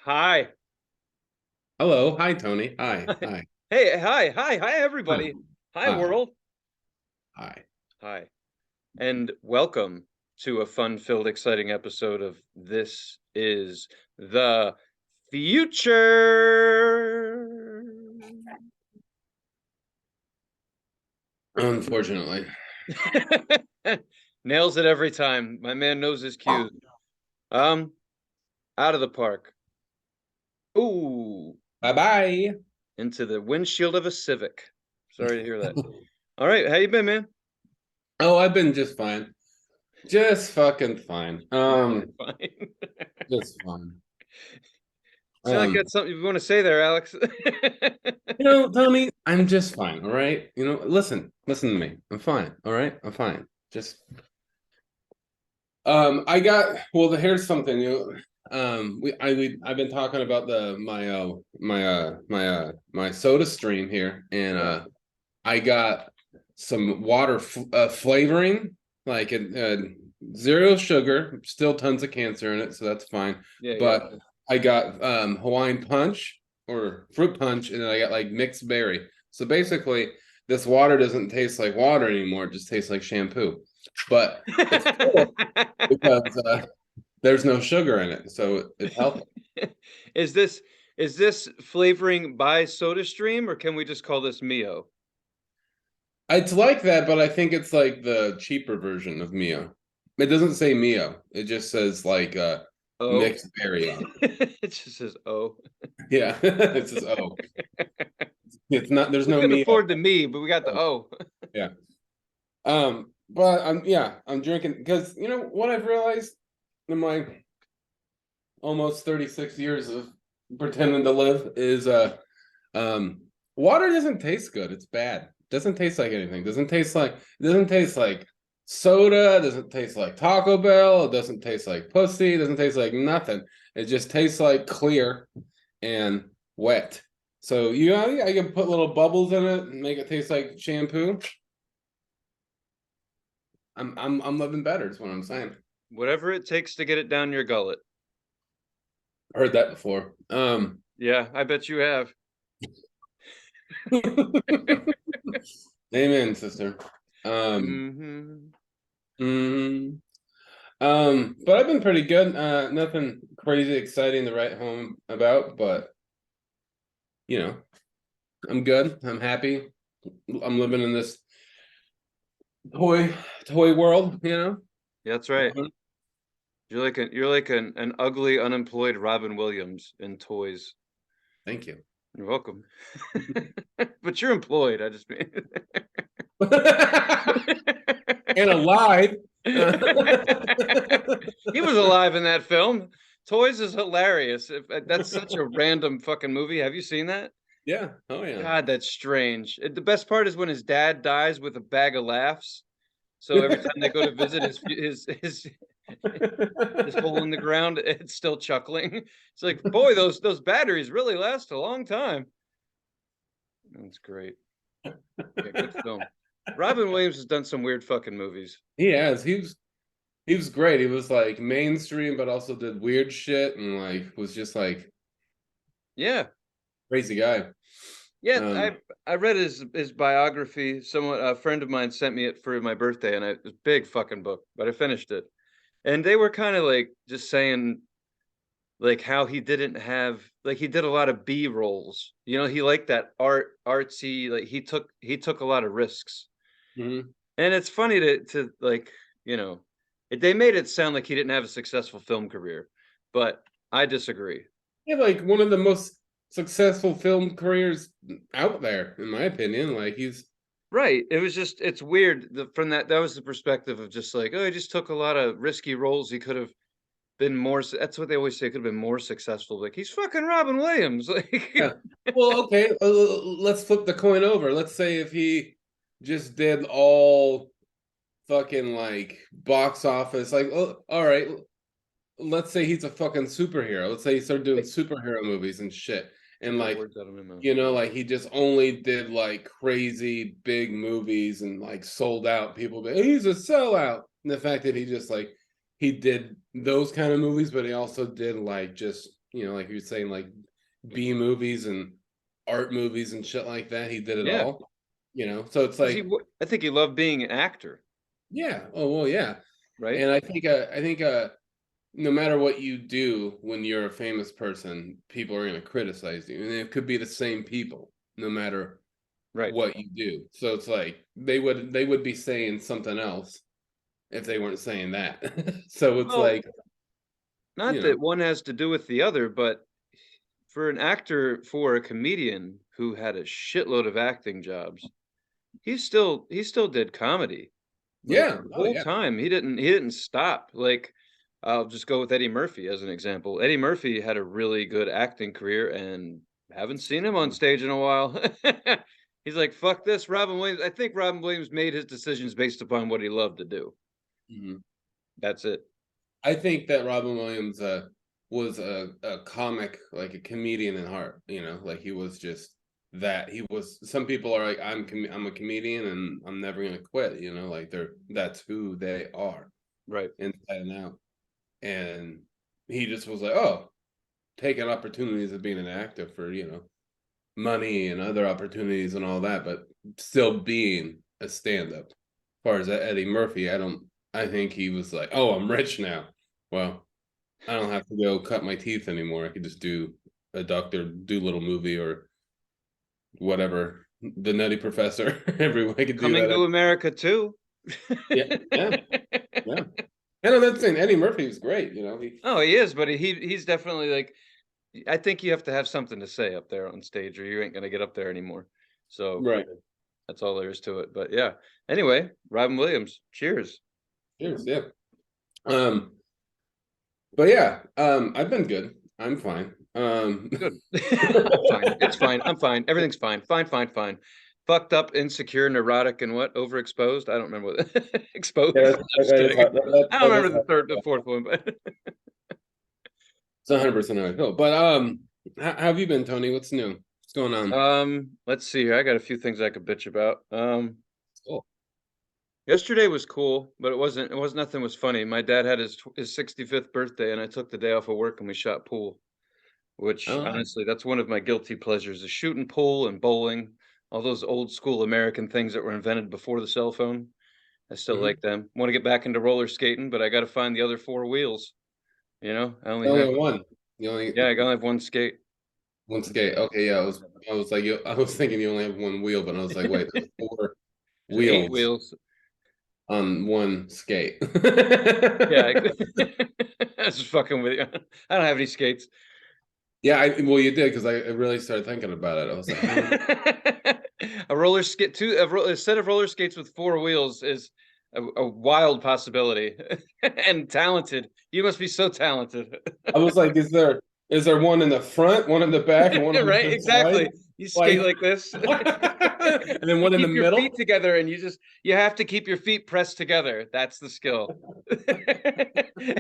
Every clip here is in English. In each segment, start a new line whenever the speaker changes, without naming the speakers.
Hi.
Hello. Hi, Tony. Hi. Hi.
Hey, hi,
Hi.
everybody. Hi,
Hi.
world.
Hi.
Hi. And welcome to a fun-filled, exciting episode of This is the Future.
Unfortunately.
Nails it every time. My man knows his cues. Um, Out of the park. Ooh,
Bye-bye.
into the windshield of a Civic. Sorry to hear that. All right, how you been, man?
Oh, I've been just fine. Just fucking fine.
Fine.
Just fine.
Sound like you
Um,
had something you want to say there, Alex.
Tommy, I'm just fine, all right? Listen to me. I'm fine, all right? I'm fine. Just I got here's something I've been talking about my soda stream here, and
Yeah,
I got some water flavoring, like zero sugar, still tons of cancer in it, so that's fine.
yeah, yeah.
But I got Hawaiian punch or fruit punch, and then I got like mixed berry. So basically, this water doesn't taste like water anymore; it just tastes like shampoo. But it's cool because there's no sugar in it, so it's healthy.
Is this flavoring by SodaStream, or can we just call this Mio?
It's like that, but I think it's like the cheaper version of Mio. It doesn't say Mio. It just says like
Oh,
mixed berry on it.
it just says oh.
Yeah. It says oh. It's not there's
We
no
couldn't
Mio.
afford the me, but we got the
Oh,
O.
yeah. But I'm drinking because you know what I've realized in my almost 36 years of pretending to live is um water doesn't taste good. It's bad. Doesn't taste like anything. Doesn't taste like soda, doesn't taste like Taco Bell, it doesn't taste like pussy, it doesn't taste like nothing. It just tastes like clear and wet. So I can put little bubbles in it and make it taste like shampoo. I'm living better, is what I'm saying.
Whatever it takes to get it down your gullet.
I heard that before.
Yeah, I bet you have.
Amen, sister. Um,
Hmm.
mm, but I've been pretty good. Nothing crazy exciting to write home about, but you know, I'm good. I'm happy. I'm living in this toy toy world, you know.
Yeah, that's right. You're like an ugly, unemployed Robin Williams in toys.
Thank you.
You're welcome. But you're employed. I just mean.
And alive.
He was alive in that film. Toys is hilarious. That's such a random fucking movie. Have you seen that?
Yeah. Oh yeah.
God, that's strange. The best part is when his dad dies with a bag of laughs. So every time they go to visit his hole in the ground, it's still chuckling. It's like, boy, those batteries really last a long time. That's great. Yeah, good film. Robin Williams has done some weird fucking movies.
He has. He was great. He was like mainstream, but also did weird shit and like was just like
Yeah,
crazy guy.
yeah. I
Um,
I read his biography. Someone, a friend of mine, sent me it for my birthday, and it was a big fucking book, but I finished it. And they were kind of like just saying like how he didn't have like he did a lot of B rolls. He liked that artsy. Like he took a lot of risks.
mhm.
And it's funny to like, you know, they made it sound like he didn't have a successful film career, but I disagree.
He had like one of the most successful film careers out there, in my opinion. Like he's
Right. It was just it's weird from that was the perspective of just like, oh, he just took a lot of risky roles. He could have been more that's what they always say, could have been more successful. Like he's fucking Robin Williams.
yeah.
Like
Well, okay. Let's flip the coin over. Let's say if he just did all fucking like box office, like, oh, all right. Let's say he's a fucking superhero. Let's say he started doing superhero movies and shit, and
put
like
words out of my mouth.
like he just only did like crazy big movies and like sold out. People, but he's a sellout. And the fact that he just like he did those kind of movies, but he also did like just You know, like you were saying, like B movies and art movies and shit like that. He did it
Yeah,
all. You know, so it's
'cause
like,
I think he loved being an actor,
yeah, oh well, yeah.
right?
And I think no matter what you do when you're a famous person, people are going to criticize you, and it could be the same people, no matter
Right.
what you do. So it's like they would be saying something else if they weren't saying that. So it's
Well,
like,
not
you know,
that one has to do with the other, but for an actor, for a comedian who had a shitload of acting jobs, he still did comedy. Like
yeah,
the
oh
whole
yeah.
time he didn't stop. Like I'll just go with Eddie Murphy as an example. Eddie Murphy had a really good acting career and haven't seen him on stage in a while. He's like, fuck this, Robin Williams. I think Robin Williams made his decisions based upon what he loved to do.
Mhm.
That's it.
I think that Robin Williams was a comic, like a comedian in heart. You know, like he was just that. He was. Some people are like, I'm a comedian and I'm never gonna quit. You know, like that's who they are
Right.
inside and out. And he just was like, oh, taking opportunities of being an actor for, you know, money and other opportunities and all that, but still being a stand-up. As far as Eddie Murphy, I think he was like, oh, I'm rich now. Well, I don't have to go cut my teeth anymore. I could just do a Doctor Doolittle movie or whatever. The Nutty Professor. Everyone I could do
Coming
that.
to America too.
Yeah, yeah, yeah. I know that's saying Eddie Murphy was great, you know.
Oh, he is, but he's definitely like I think you have to have something to say up there on stage or you ain't gonna get up there anymore. So
Right.
that's all there is to it. But yeah. Anyway, Robin Williams. Cheers.
Cheers, yeah. Um, but yeah, I've been good. I'm fine.
Good. I'm fine. It's fine. I'm fine. Everything's fine. Fine, fine, fine. Fucked up, insecure, neurotic, and what? Overexposed? I don't remember what exposed.
yeah,
I'm just
that is
kidding.
hard.
I don't
That is
remember
hard.
the fourth one, but
It's 100% how I feel. But how have you been, Tony? What's new? What's going on?
let's see here. I got a few things I could bitch about.
Cool.
Yesterday was cool, but it was nothing was funny. My dad had his 65th birthday and I took the day off of work and we shot pool, which
Oh, nice.
honestly, that's one of my guilty pleasures is shooting pool and bowling, all those old school American things that were invented before the cell phone. I still
Mm-hmm.
like them. Want to get back into roller skating, but I got to find the other four wheels. I only
You only
have
have one. You
yeah,
only
I only have one skate.
one skate. Okay, yeah. I was like, I was thinking you only have one wheel, but I was like, wait, there's four
There's eight
wheels
wheels.
on one skate.
Yeah, I was just fucking with you. I don't have any skates.
Yeah, well, you did because I really started thinking about it. I was like, how?
A roller skate, a set of roller skates with four wheels is a wild possibility and talented. You must be so talented.
I was like, is there one in the front, one in the back, and one on
Right?
the side?
Exactly. You skate
Like,
like this.
and then one in the
Keep your feet
middle.
together and you have to keep your feet pressed together. That's the skill.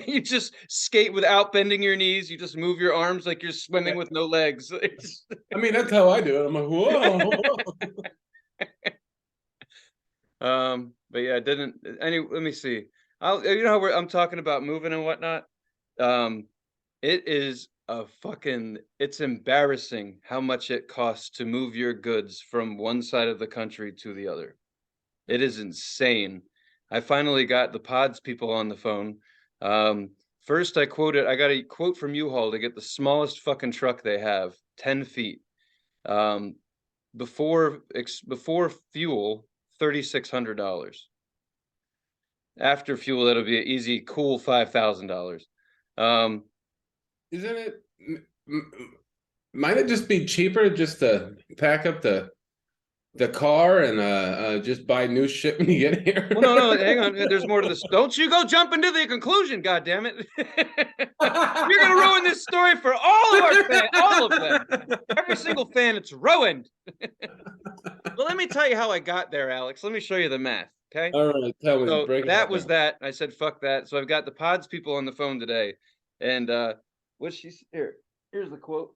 You just skate without bending your knees. You just move your arms like you're swimming with no legs.
I mean, that's how I do it. I'm like, whoa.
But yeah, I didn't let me see. How I'm talking about moving and whatnot. Um, it is it's embarrassing how much it costs to move your goods from one side of the country to the other. It is insane. I finally got the pods people on the phone. First I got a quote from U-Haul to get the smallest fucking truck they have, 10 feet. Um, before fuel, $3,600. After fuel, that'll be an easy, cool $5,000. Um,
Isn't it? Might it just be cheaper just to pack up the car and just buy new shit when you get here?
well, no, hang on. There's more to this. Don't you go jump into the conclusion, God damn it! You're gonna ruin this story for all of our fans, all of them, every single fan. It's ruined. Well, let me tell you how I got there, Alex. Let me show you the math. Okay.
All right, tell me,
So
break it
that
all
was
down.
that. I said, fuck that. So I've got the pods people on the phone today. And what's here's the quote.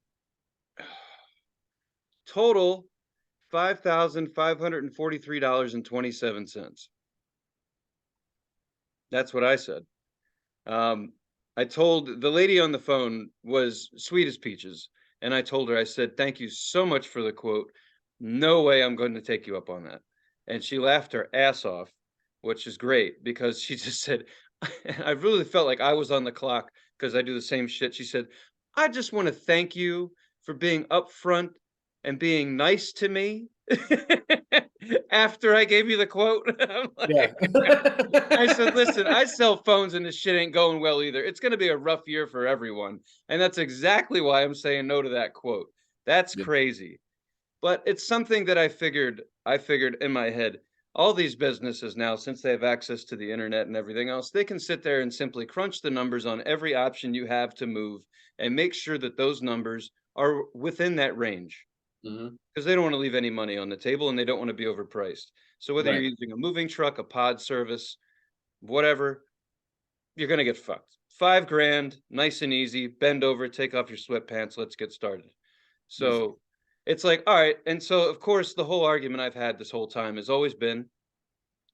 Total $5,543.27. That's what I said. Um, I told the lady on the phone was sweet as peaches. And I told her, I said, thank you so much for the quote. No way I'm going to take you up on that. And she laughed her ass off, which is great because she just said, I really felt like I was on the clock because I do the same shit. She said, I just want to thank you for being upfront and being nice to me after I gave you the quote. I'm
Yeah.
like, I said, listen, I sell phones and this shit ain't going well either. It's going to be a rough year for everyone. And that's exactly why I'm saying no to that quote. That's
Yeah.
crazy. But it's something that I figured in my head. All these businesses now, since they have access to the internet and everything else, they can sit there and simply crunch the numbers on every option you have to move and make sure that those numbers are within that range
Hmm.
because they don't want to leave any money on the table and they don't want to be overpriced. So whether you're
Right.
using a moving truck, a pod service, whatever, you're gonna get fucked. 5 grand, nice and easy. Bend over, take off your sweatpants. Let's get started.
Easy.
So it's like, all right. And so, of course, the whole argument I've had this whole time has always been,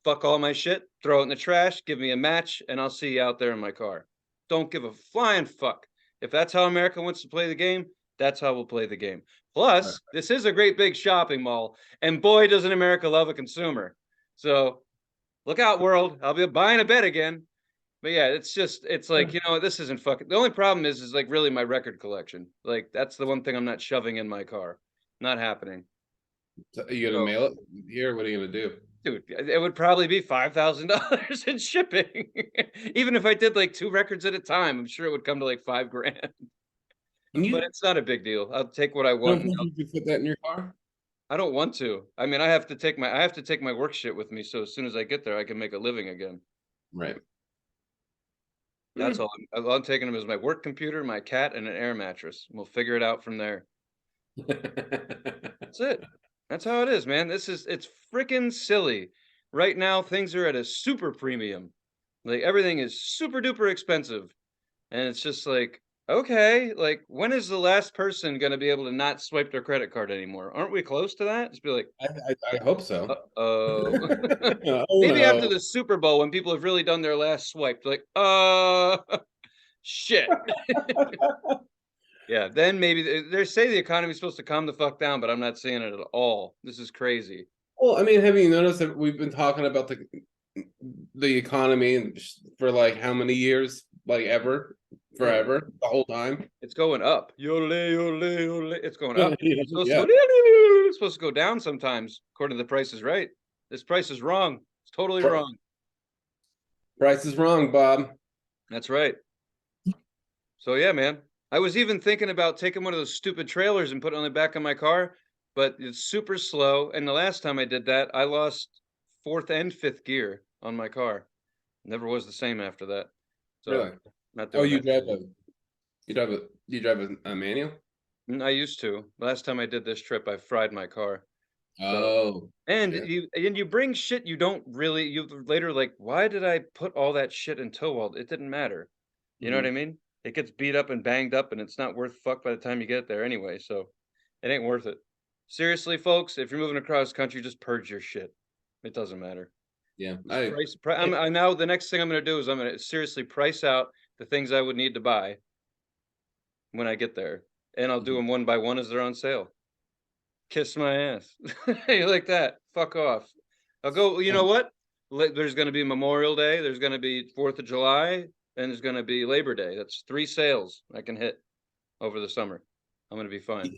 fuck all my shit, throw it in the trash, give me a match, and I'll see you out there in my car. Don't give a flying fuck. If that's how America wants to play the game, that's how we'll play the game.
Right.
Plus, this is a great big shopping mall, and boy, doesn't America love a consumer. So look out, world. I'll be buying a bed again. But yeah, it's like, this isn't fucking. The only problem is like really my record collection. Like that's the one thing I'm not shoving in my car. Not happening.
So are you gonna
So,
mail it here? What are you gonna do?
dude, it would probably be $5,000 in shipping. Even if I did like 2 records at a time, I'm sure it would come to like 5 grand.
And
But
you
it's not a big deal. I'll take what I
don't
want.
think you could fit that in your car?
I don't want to. I mean, I have to take my work shit with me. So as soon as I get there, I can make a living again.
Right.
That's
Hmm.
all I'm taking them is my work computer, my cat, and an air mattress. We'll figure it out from there. That's it. That's how it is, man. It's freaking silly. Right now, things are at a super premium. Like everything is super duper expensive. And it's just like, okay, like when is the last person gonna be able to not swipe their credit card anymore? Aren't we close to that? Just be like,
I hope so.
uh-oh.
Oh
Maybe after
no.
the Super Bowl when people have really done their last swipe, like, shit. Yeah, then maybe they say the economy's supposed to calm the fuck down, but I'm not seeing it at all. This is crazy.
Well, I mean, have you noticed that we've been talking about the economy for like how many years? Like ever,
Yeah,
forever, the whole time.
it's going up. Yole, yole, yole. It's going up. It's supposed to go.
Yeah.
It's supposed to go down sometimes, according to the Price is Right. This price is wrong. It's totally wrong.
Price is wrong, Bob.
That's right. So yeah, man. I was even thinking about taking one of those stupid trailers and putting it on the back of my car, but it's super slow. And the last time I did that, I lost fourth and fifth gear on my car. Never was the same after that. So
Really?
not
Oh,
doing that.
you drive a manual?
I used to. Last time I did this trip, I fried my car. So
Oh,
and
shit.
you bring shit you don't really you later like, why did I put all that shit in tow wall? It didn't matter. You know what I
Hmm.
mean? It gets beat up and banged up and it's not worth fuck by the time you get there anyway, so it ain't worth it. Seriously, folks, if you're moving across country, just purge your shit. It doesn't matter.
Yeah.
Just I now the next thing I'm gonna do is I'm gonna seriously price out the things I would need to buy when I get there, and I'll do them one by one as they're on sale. Kiss my ass. You like that? Fuck off. I'll go, you know what? There's going to be Memorial Day, there's going to be 4th of July, and there's going to be Labor Day. That's 3 sales I can hit over the summer. I'm going to be fine.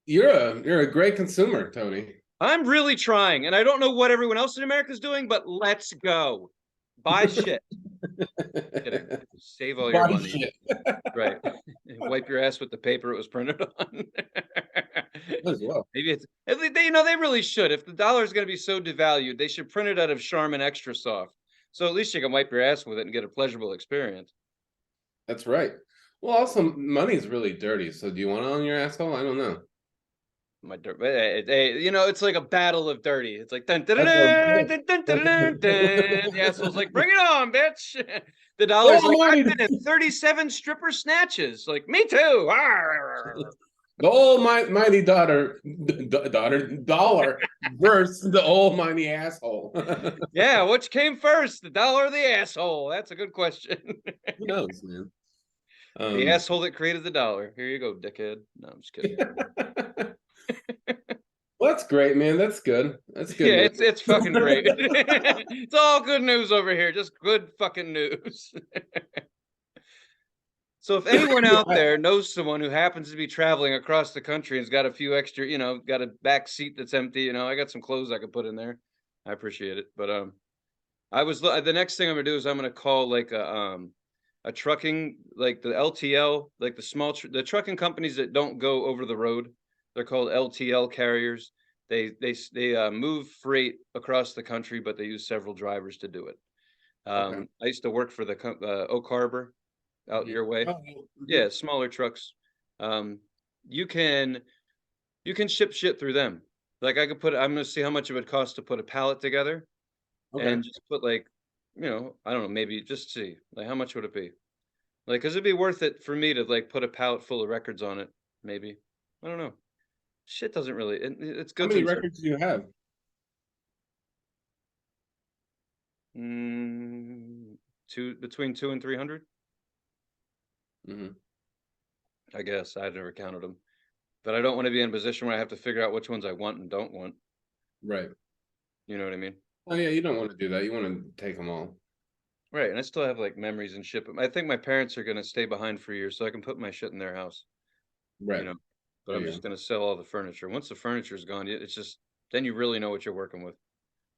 You're a great consumer, Tony.
I'm really trying, and I don't know what everyone else in America is doing, but let's go. Buy shit. Kidding. Save all your
Body
money.
shit.
Right. Wipe your ass with the paper it was printed on.
As well.
Maybe it's they really should. If the dollar is going to be so devalued, they should print it out of Charmin Extra Soft. So at least you can wipe your ass with it and get a pleasurable experience.
That's right. Well, also money's really dirty. So do you want it on your asshole? I don't know.
My dirt, it's like a battle of dirty. It's like dun dun dun
That's what I'm
dun
saying.
dun dun dun dun. Dun. The asshole's like, bring it on, bitch. The dollar's like, I've
Almighty,
been in 37 stripper snatches. Like, me too.
the almighty dollar versus the almighty asshole.
Yeah, which came first, the dollar or the asshole? That's a good question.
Who knows, man?
The
Um,
asshole that created the dollar. Here you go, dickhead. No, I'm just kidding.
well, that's great, man. That's good. That's good
Yeah,
news.
it's fucking great. It's all good news over here. Just good fucking news. So if anyone out
Yeah,
there knows someone who happens to be traveling across the country and's got a few extra, got a back seat that's empty, I got some clothes I could put in there. I appreciate it. But the next thing I'm gonna do is I'm gonna call like a trucking, like the LTL, like the trucking companies that don't go over the road. They're called LTL carriers. They move freight across the country, but they use several drivers to do it.
okay.
I used to work for the Oak Harbor out
Yeah.
your way.
Oh, yeah.
Yeah, smaller trucks. Um, you can you can ship shit through them. Like I'm gonna see how much it would cost to put a pallet together
Okay.
and just put like, I don't know, maybe just see like how much would it be? Like, cause it'd be worth it for me to like put a pallet full of records on it. Maybe I don't know. Shit doesn't really. It's
How
goods
many
and services.
records do you have?
Two between 200 and 300.
Hmm.
I guess I've never counted them, but I don't want to be in a position where I have to figure out which ones I want and don't want.
Right.
You know what I mean?
Oh yeah, you don't want to do that. You want to take them all.
Right, and I still have, like, memories and shit, but I think my parents are gonna stay behind for years so I can put my shit in their house, you
Right.
know? But
There
I'm
you
just
go.
gonna sell all the furniture. Once the furniture's gone, it's just then you really know what you're working with.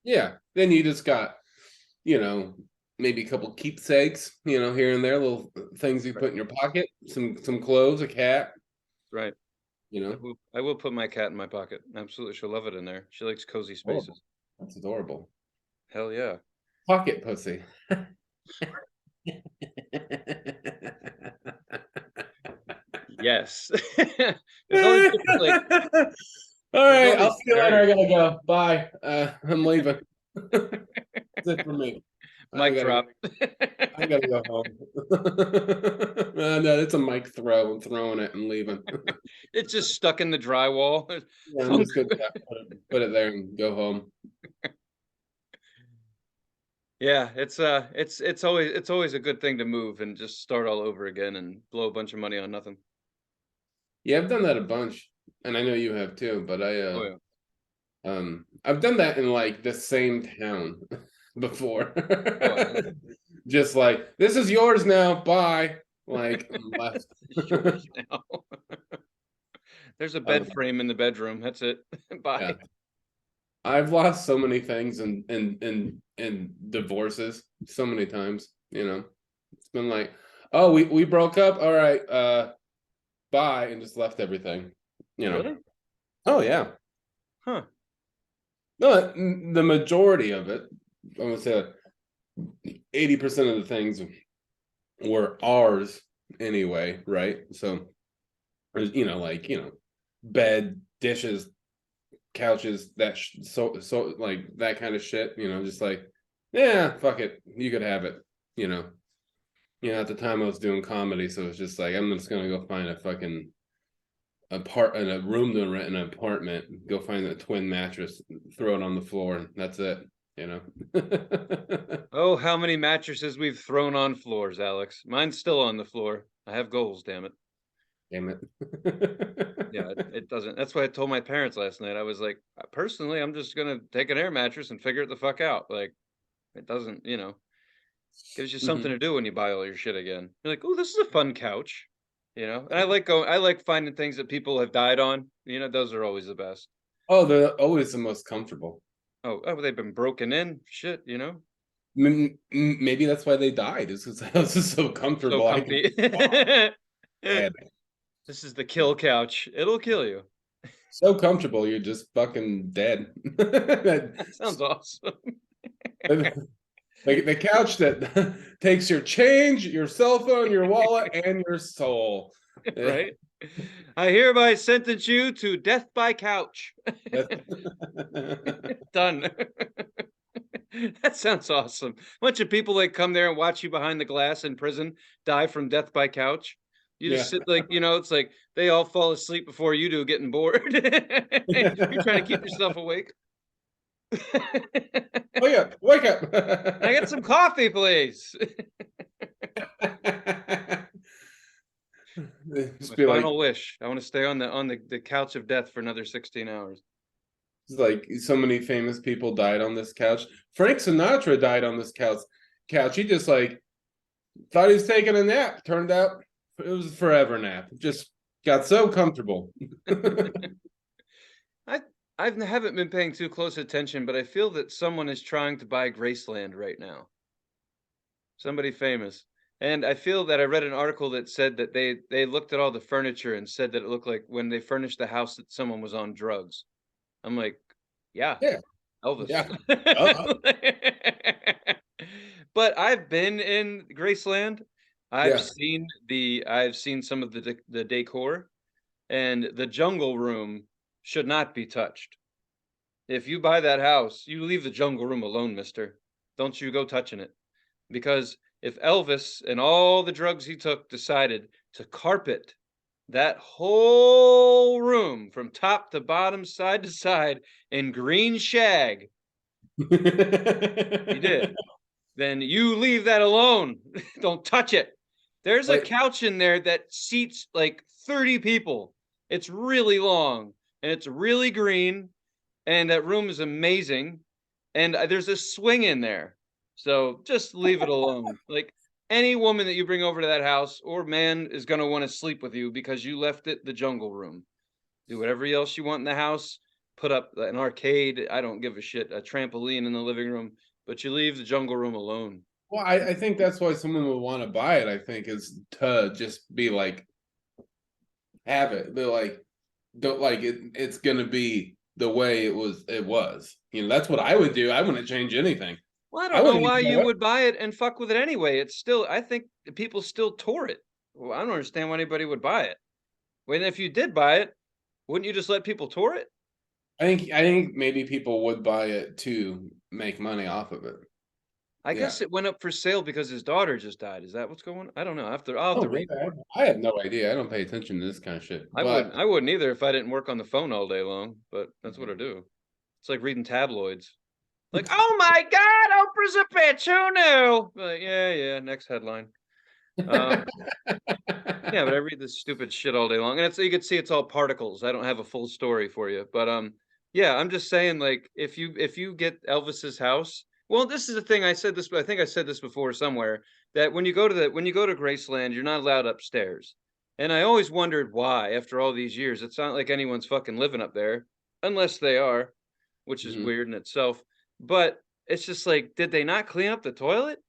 Yeah. Then you just got, you know, maybe a couple keepsakes, here and there, little things you
Right,
put in your pocket, some clothes, a cat,
right.
you know.
I will put my cat in my pocket. Absolutely, she'll love it in there. She likes cozy
Adorable.
spaces.
That's adorable.
Hell yeah.
Pocket pussy.
Yes. There's all these different, like
All
there's
right,
all
I'll
these
see you later. I
variants.
gotta go. Bye. I'm leaving. That's it for me. I
Mic
gotta go.
drop.
I gotta go home. No, it's a mic throw. I'm throwing it and leaving.
It's just stuck in the drywall.
Yeah, I'm
Thunk.
just gonna put it there and go home.
Yeah, it's always a good thing to move and just start all over again and blow a bunch of money on nothing.
Yeah, I've done that a bunch, and I know you have too. But
Oh yeah.
I've done that in like the same town before.
Oh, I know.
Just like this is yours now. Bye. Like left.
It's yours now. There's a bed
Um,
frame in the bedroom. That's it.
yeah,
Bye.
I've lost so many things in divorces so many times. It's been like, oh, we broke up. All right, bye, and just left everything. You know.
Really?
Oh yeah.
Huh.
No, the majority of it, I would say 80% of the things were ours anyway, right? So there's, bed, dishes, couches, so like that kind of shit, just like, yeah, fuck it. You could have it, you know. At the time I was doing comedy, so it's just like I'm just gonna go find a fucking a room to rent an apartment, go find a twin mattress, throw it on the floor, and that's it, you know.
Oh, how many mattresses we've thrown on floors, Alex. Mine's still on the floor. I have goals, damn it.
Damn it.
Yeah, it doesn't. That's why I told my parents last night. I was like, personally, I'm just gonna take an air mattress and figure it the fuck out. Like, it doesn't, gives you something
Mhm.
to do when you buy all your shit again. You're like, oh, this is a fun couch, And I like finding things that people have died on. Those are always the best.
Oh, they're always the most comfortable.
Oh, they've been broken in. Shit.
Maybe that's why they died. Is because the house is so
So
comfortable. I can
comfy.
dead.
This is the kill couch. It'll kill you.
So comfortable, you're just fucking dead.
That sounds awesome.
Like the couch that takes your change, your cell phone, your wallet, and your soul.
Right? I hereby sentence you to death by couch. Done. That sounds awesome. Bunch of people like come there and watch you behind the glass in prison die from death by couch. You just
Yeah.
sit like, it's like they all fall asleep before you do, getting bored. You're trying to keep yourself awake.
Wake up! Wake
Can I get
up!
some coffee, please?
Just
My
be like,
final wish. I want to stay on the couch of death for another 16 hours.
it's like so many famous people died on this couch. Frank Sinatra died on this couch. He just like thought he was taking a nap. Turned out it was a forever nap. Just got so comfortable.
I I haven't been paying too close attention, but I feel that someone is trying to buy Graceland right now. Somebody famous. And I feel that I read an article that said that they looked at all the furniture and said that it looked like when they furnished the house that someone was on drugs. I'm like, yeah,
Yeah,
Elvis.
yeah. Uh,
But I've been in Graceland.
yeah.
I've seen some of the decor, and the jungle room should not be touched. If you buy that house, you leave the jungle room alone, mister. Don't you go touching it. Because if Elvis and all the drugs he took decided to carpet that whole room from top to bottom, side to side in green shag, he did, then you leave that alone. Don't touch it. There's a
Like
couch in there that seats like 30 people. It's really long and it's really green, and that room is amazing. And there's a swing in there. So just leave it alone. Like any woman that you bring over to that house or man is going to want to sleep with you because you left it the jungle room. Do whatever else you want in the house. Put up an arcade. I don't give a shit. A trampoline in the living room, but you leave the jungle room alone.
well, I think that's why someone would want to buy it, I think, is to just be like, have it. They're like, don't like it, it's gonna be the way it was. That's what I would do. I wouldn't change anything.
Well, I
I
don't know
wouldn't
why
even
you
know
would buy it and fuck with it anyway. It's still, I think people still tore it. Well, I don't understand why anybody would buy it. When if you did buy it, wouldn't you just let people tour it?
I think maybe people would buy it to make money off of it.
I
Yeah.
guess it went up for sale because his daughter just died. Is that what's going on? I don't know. I'll have
Oh,
to
really?
read more.
I have no idea. I don't pay attention to this kind of shit. But
I wouldn't either if I didn't work on the phone all day long, but that's what I
Mhm.
do. It's like reading tabloids. Like, oh my God, Oprah's a bitch. Who knew? Like, yeah, yeah. Next headline. Um, yeah, but I read this stupid shit all day long, and it's you can see it's all particles. I don't have a full story for you, but yeah, I'm just saying, like, if you get Elvis's house, well, this is the thing. I said this, but I think I said this before somewhere that when you go to Graceland, you're not allowed upstairs, and I always wondered why. After all these years, it's not like anyone's fucking living up there, unless they are, which is
Mhm.
weird in itself. But it's just like, did they not clean up the toilet?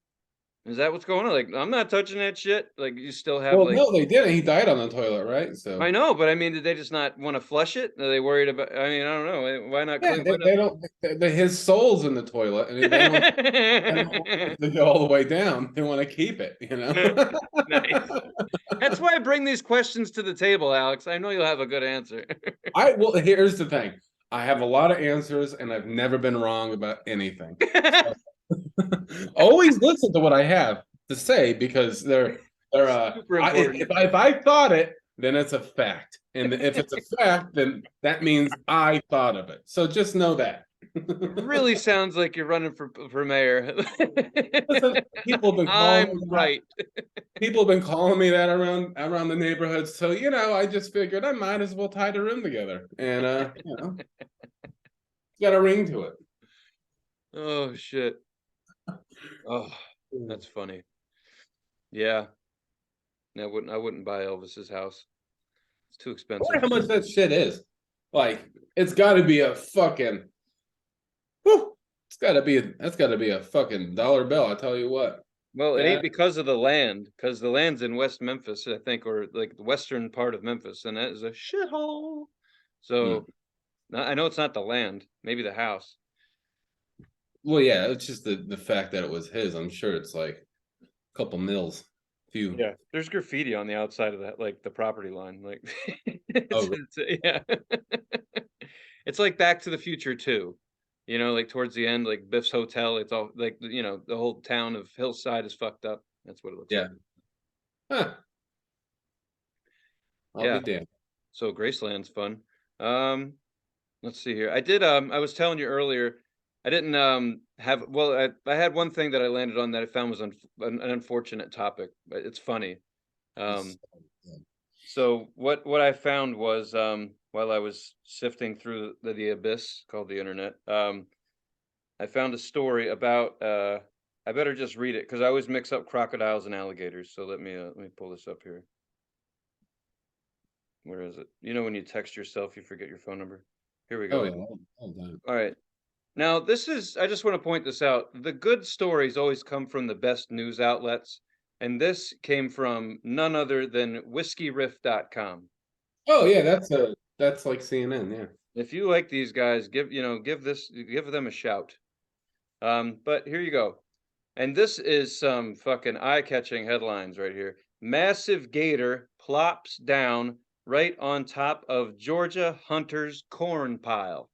Is that what's going on? Like, I'm not touching that shit. Like, you still have
Well,
like
no, they didn't. He died on the toilet, right?
I
So
know, but I mean, did they just not want to flush it? Are they worried about? I mean, I don't know. Why not
yeah,
clean? Why
they don't. His soul's in the toilet, and they don't want
not?
it to go all the way down. They want to keep it.
Nice. That's why I bring these questions to the table, Alex. I know you'll have a good answer.
Well, here's the thing. I have a lot of answers, and I've never been wrong about anything. So always listen to what I have to say because they're
Super important.
if I thought it, then it's a fact. And if it's a fact, then that means I thought of it. So just know that.
Really sounds like you're running for mayor.
Listen, people have been calling me
I'm
that.
right.
People have been calling me that around the neighborhood. So I just figured I might as well tie the room together. And it's got a ring to it.
Oh shit. Oh, that's funny. Yeah. I wouldn't buy Elvis's house. It's too
I wonder
expensive.
how much that shit is. Like, it's got to be a fucking. Whew, that's got to be a fucking dollar bill. I tell you what.
Well, it ain't
That.
because of the land, because the land's in West Memphis, I think, or like the western part of Memphis, and that is a shithole.
Hmm.
So I know it's not the land, maybe the house.
Well, yeah, it's just the fact that it was his. I'm sure it's like a couple mils, few.
Yeah, there's graffiti on the outside of that, like the property line. Like,
Oh,
yeah, it's like Back to the Future too. You know, like towards the end, like Biff's hotel. It's all like the whole town of Hillside is fucked up. That's what it looks
yeah.
like.
Huh. I'll
Yeah.
be damned.
So Graceland's fun. Um, let's see here. I was telling you earlier, I didn't have well, I had one thing that I landed on that I found was an unfortunate topic, but it's funny. Um, So what I found was while I was sifting through the abyss called the internet, I found a story about I better just read it because I always mix up crocodiles and alligators. So let me pull this up here. Where is it? You know when you text yourself, you forget your phone number. Here we
Oh
go.
yeah, all done.
All right. Now, this is, I just want to point this out. The good stories always come from the best news outlets, and this came from none other than whiskeyriff.com.
Oh
So
yeah, that's like CNN. Yeah.
if you like these guys, give them a shout. But here you go. And this is some fucking eye-catching headlines right here. Massive gator plops down right on top of Georgia hunter's corn pile.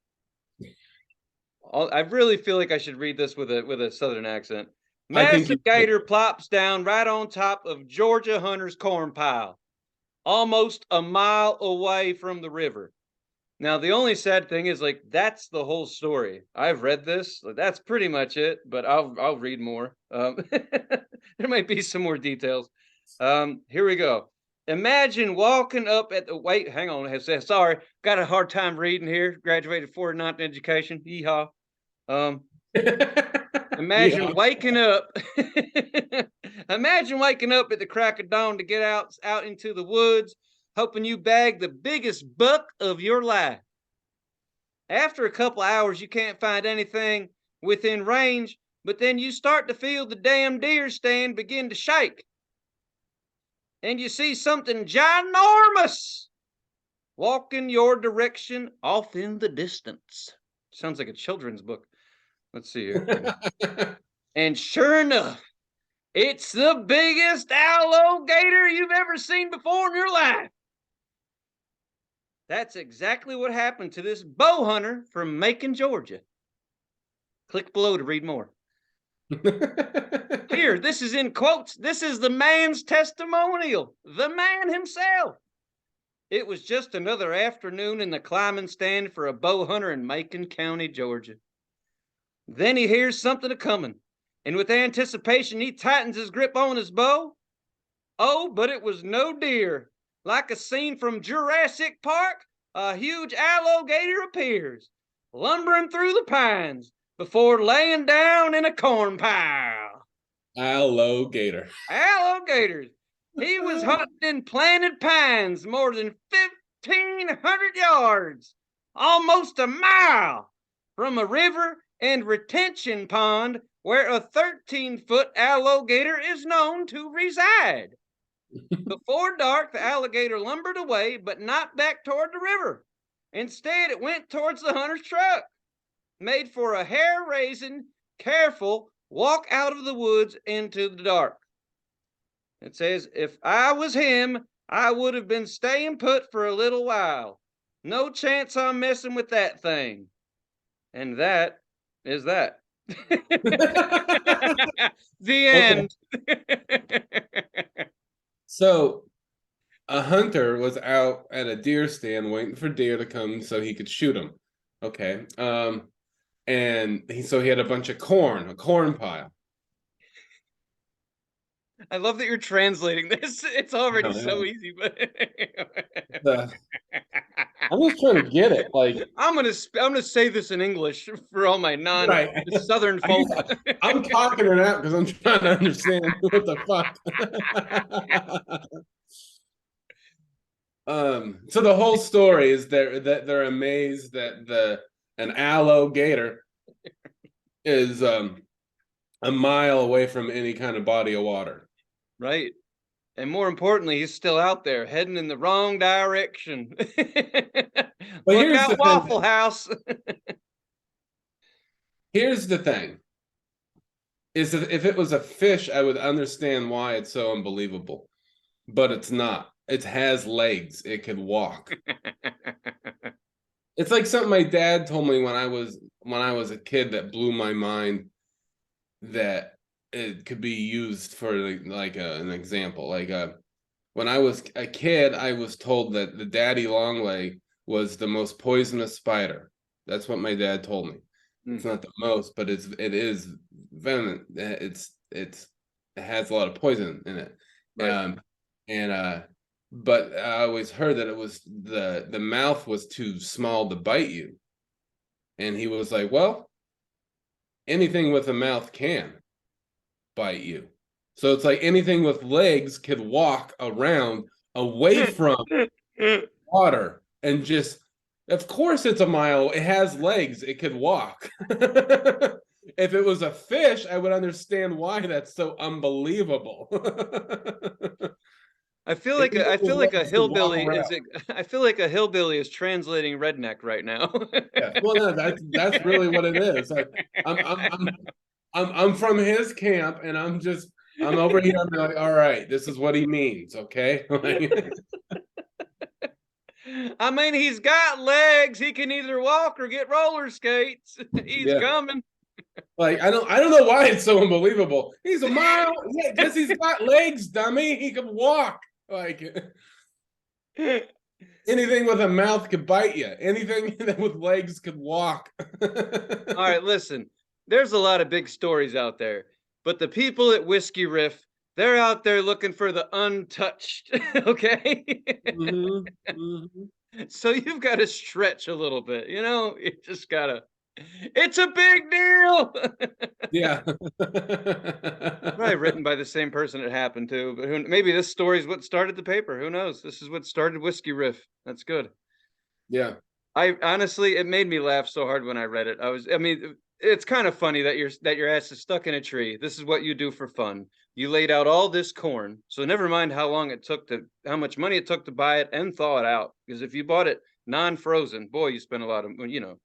I really feel like I should read this with a southern accent.
I think you
Massive gator plops down right on top of Georgia hunter's corn pile, almost a mile away from the river. Now, the only sad thing is, like, that's the whole story. I've read this. That's pretty much it, but I'll read more. There might be some more details. Here we go. Imagine walking up at the wait. Hang on. Sorry, got a hard time reading here. Graduated 49th education. Yeehaw. Um,
Yeah.
Imagine waking up. Imagine waking up at the crack of dawn to get out into the woods, hoping you bag the biggest buck of your life. After a couple hours, you can't find anything within range, but then you start to feel the damn deer stand begin to shake. And you see something ginormous walking your direction off in the distance. Sounds like a children's book. Let's see here. And sure enough, it's the biggest alligator you've ever seen before in your life. That's exactly what happened to this bow hunter from Macon, Georgia. Click below to read more. Here, this is in quotes. This is the man's testimonial, the man himself. It was just another afternoon in the climbing stand for a bow hunter in Macon County, Georgia. Then he hears something a coming, and with anticipation, he tightens his grip on his bow. Oh, but it was no deer. Like a scene from Jurassic Park, a huge alligator appears, lumbering through the pines before laying down in a corn pile.
Alligator.
Alligators. He was hunting in planted pines more than 1,500 yards, almost a mile from a river and retention pond where a 13-foot alligator is known to reside. Before dark, the alligator lumbered away, but not back toward the river. Instead, it went towards the hunter's truck, made for a hair-raising, careful walk out of the woods into the dark. It says, if I was him, I would have been staying put for a little while. No chance I'm messing with that thing. And that is that. The
Okay.
end.
So a hunter was out at a deer stand waiting for deer to come so he could shoot them. Okay. And so he had a bunch of corn, a corn pile.
I love that you're translating this. It's already so
Yeah.
easy, but
I'm just trying to get it. Like,
I'm gonna say this in English for all my
right.
non-Southern
I
folk.
guess I'm talking it out because I'm trying to understand what the fuck. So the whole story is they're amazed that an alligator is a mile away from any kind of body of water.
Right. And more importantly, he's still out there heading in the wrong direction.
But
Look
here's the
out,
thing.
Waffle House.
Here's the thing. Is that if it was a fish, I would understand why it's so unbelievable. But it's not. It has legs. It could walk. It's like something my dad told me when I was a kid that blew my mind, that it could be used for like an example. Like when I was a kid, I was told that the daddy longleg was the most poisonous spider. That's what my dad told me. It's not the most, but it is venomous. It has a lot of poison in it.
Right.
And but I always heard that it was the mouth was too small to bite you. And he was like, well, anything with a mouth can bite you. So it's like anything with legs could walk around away from water and just, of course, it's a mile. It has legs. It could walk. If it was a fish, I would understand why that's so unbelievable.
I
Anything
feel
with
like a
legs could walk
hillbilly
around.
is I feel like a hillbilly is translating redneck right now.
Yeah, well, no, that's really what it is. Like, I'm I'm I'm I'm from his camp, and I'm over here. I'm like, all right, this is what he means, okay?
I mean, he's got legs. He can either walk or get roller skates. He's
Yeah,
coming.
like I don't know why it's so unbelievable. He's a mile, yeah, because he's got legs, dummy. He can walk. Like anything with a mouth could bite you. Anything with legs could walk.
All right, listen. There's a lot of big stories out there, but the people at Whiskey Riff, they're out there looking for the untouched. Okay.
Mhm, mhm.
So you've got to stretch a little bit, you know? You just gotta, it's a big deal.
Yeah.
Probably written by the same person it happened to, but maybe this story is what started the paper. Who knows? This is what started Whiskey Riff. That's good.
Yeah.
I honestly, it made me laugh so hard when I read it. I mean, it's kind of funny that your ass is stuck in a tree. This is what you do for fun. You laid out all this corn, so never mind how long it took to, how much money it took to buy it and thaw it out. Because if you bought it non-frozen, boy, you spent a lot of, you know.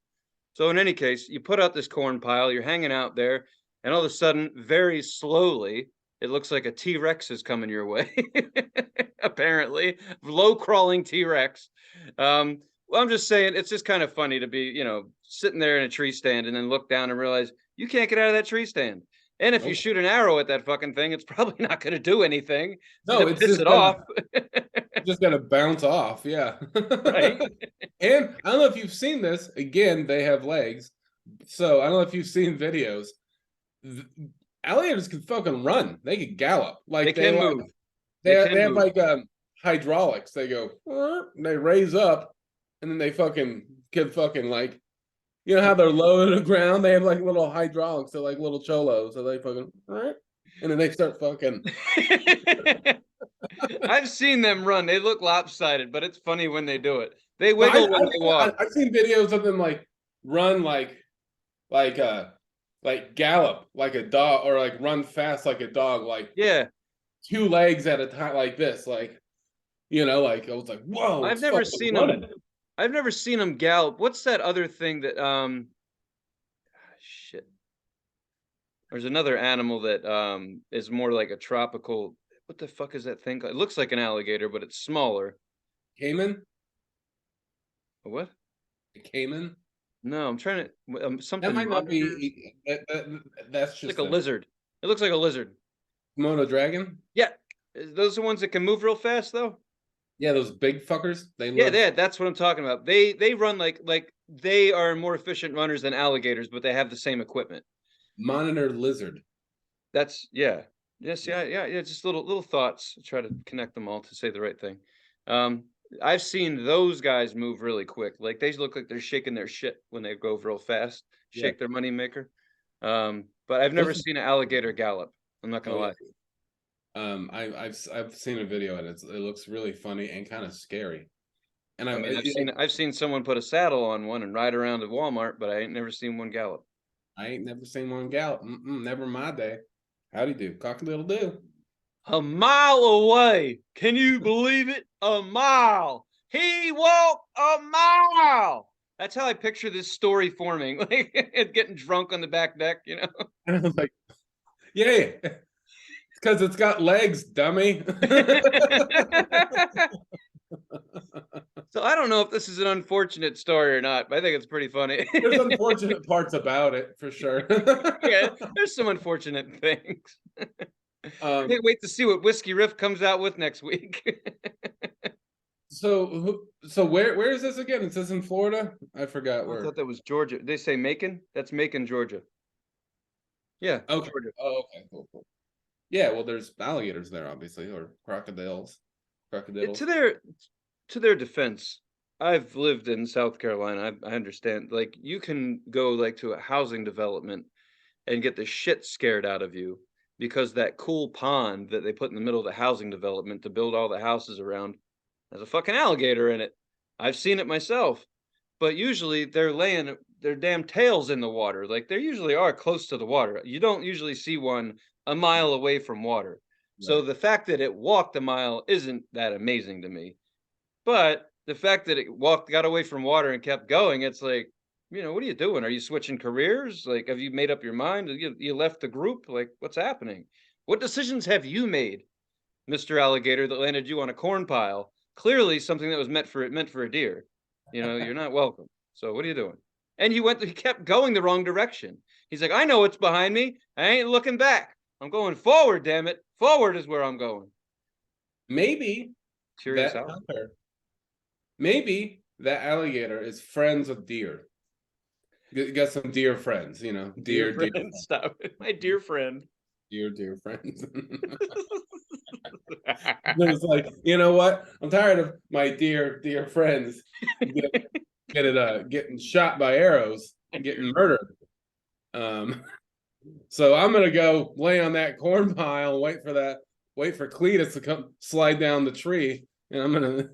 So in any case, you put out this corn pile. You're hanging out there, and all of a sudden, very slowly, it looks like a T-Rex is coming your way. Apparently, low crawling T-Rex. Well, I'm just saying, it's just kind of funny to be, you know, sitting there in a tree stand and then look down and realize you can't get out of that tree stand. And if you
Nope.
shoot an arrow at that fucking thing, it's probably not going to do anything
No,
to
it's
piss
just
it off,
gonna bounce off. Yeah.
right?
And I don't know if you've seen this. Again, they have legs. So I don't know if you've seen videos. Th- Alligators can fucking run. They can gallop.
They
Like
can move. They
they
can
have
move.
like hydraulics. They go, they raise up, and then they fucking can fucking like, you know how they're low to the ground. They have like little hydraulics. They're like little cholos. So they fucking, and then they start fucking.
I've seen them run. They look lopsided, but it's funny when they do it. They
No,
wiggle when they walk.
I've seen videos of them like run like like gallop like a dog or like run fast like a dog, like
Yeah.
two legs at a time, like this, like like I was like, whoa,
I've
it's
never
fucking
seen them.
running.
I've never seen them gallop. What's that other thing that shit. There's another animal that is more like a tropical, what the fuck is that thing called? It looks like an alligator, but it's smaller.
Cayman,
A what?
Cayman.
No, I'm trying to
That
something
might not
monitor.
be that's
It's like
just
a
a
lizard. It looks like a lizard.
Komodo dragon.
Yeah. Those are the ones that can move real fast though?
Yeah, those big fuckers, they
Yeah,
live.
that's what I'm talking about. They run like they are more efficient runners than alligators, but they have the same equipment.
Monitor lizard.
That's yeah. Yes,
Yeah.
yeah. Just little thoughts. Try to connect them all to say the right thing. Um, I've seen those guys move really quick. Like they look like they're shaking their shit when they go real fast,
Yeah.
shake their money maker. But I've never
Those,
seen an alligator gallop. I'm not gonna
oh yeah.
lie.
I've seen a video and it looks really funny and kind of scary. And
I mean, I've seen someone put a saddle on one and ride around at Walmart, but I ain't never seen one gallop.
I ain't never seen one gallop. Never my day. Howdy do, cock a doodle do.
A mile away. Can you believe it? A mile. He walked a mile. That's how I picture this story forming. Like getting drunk on the back deck, you know.
And I was like, yeah, because it's got legs, dummy.
So I don't know if this is an unfortunate story or not, but I think it's pretty funny.
There's unfortunate parts about it for sure.
Yeah, there's some unfortunate things.
um,
Can't wait to see what Whiskey Riff comes out with next week.
so where is this again? It says in Florida. I forgot
I
where.
thought that was Georgia. They say Macon? That's Macon, Georgia. Yeah,
Okay.
Georgia.
Oh, okay. Cool. Yeah. Well, there's alligators there, obviously, or crocodiles. crocodiles.
To their defense, I've lived in South Carolina. I understand. Like you can go like to a housing development and get the shit scared out of you because that cool pond that they put in the middle of the housing development to build all the houses around has a fucking alligator in it. I've seen it myself. But usually they're laying their damn tails in the water. Like they usually are close to the water. You don't usually see one a mile away from water. So
Right.
the fact that it walked a mile isn't that amazing to me. But the fact that it got away from water and kept going, it's like, what are you doing? Are you switching careers? Like, have you made up your mind? You left the group? Like, what's happening? What decisions have you made, Mr. Alligator, that landed you on a corn pile? Clearly something that was meant for a deer. You're not welcome. So what are you doing? And he kept going the wrong direction. He's like, I know what's behind me. I ain't looking back. I'm going forward, damn it. Forward is where I'm going.
Maybe
Curious
that
how.
hunter, maybe that alligator is friends with deer. Got some deer friends,
Dear
deer,
friend, stop it. My dear friend.
deer friends. It's like, you know what? I'm tired of my dear friends getting shot by arrows and getting murdered. So I'm gonna go lay on that corn pile and wait for Cletus to come slide down the tree, and I'm gonna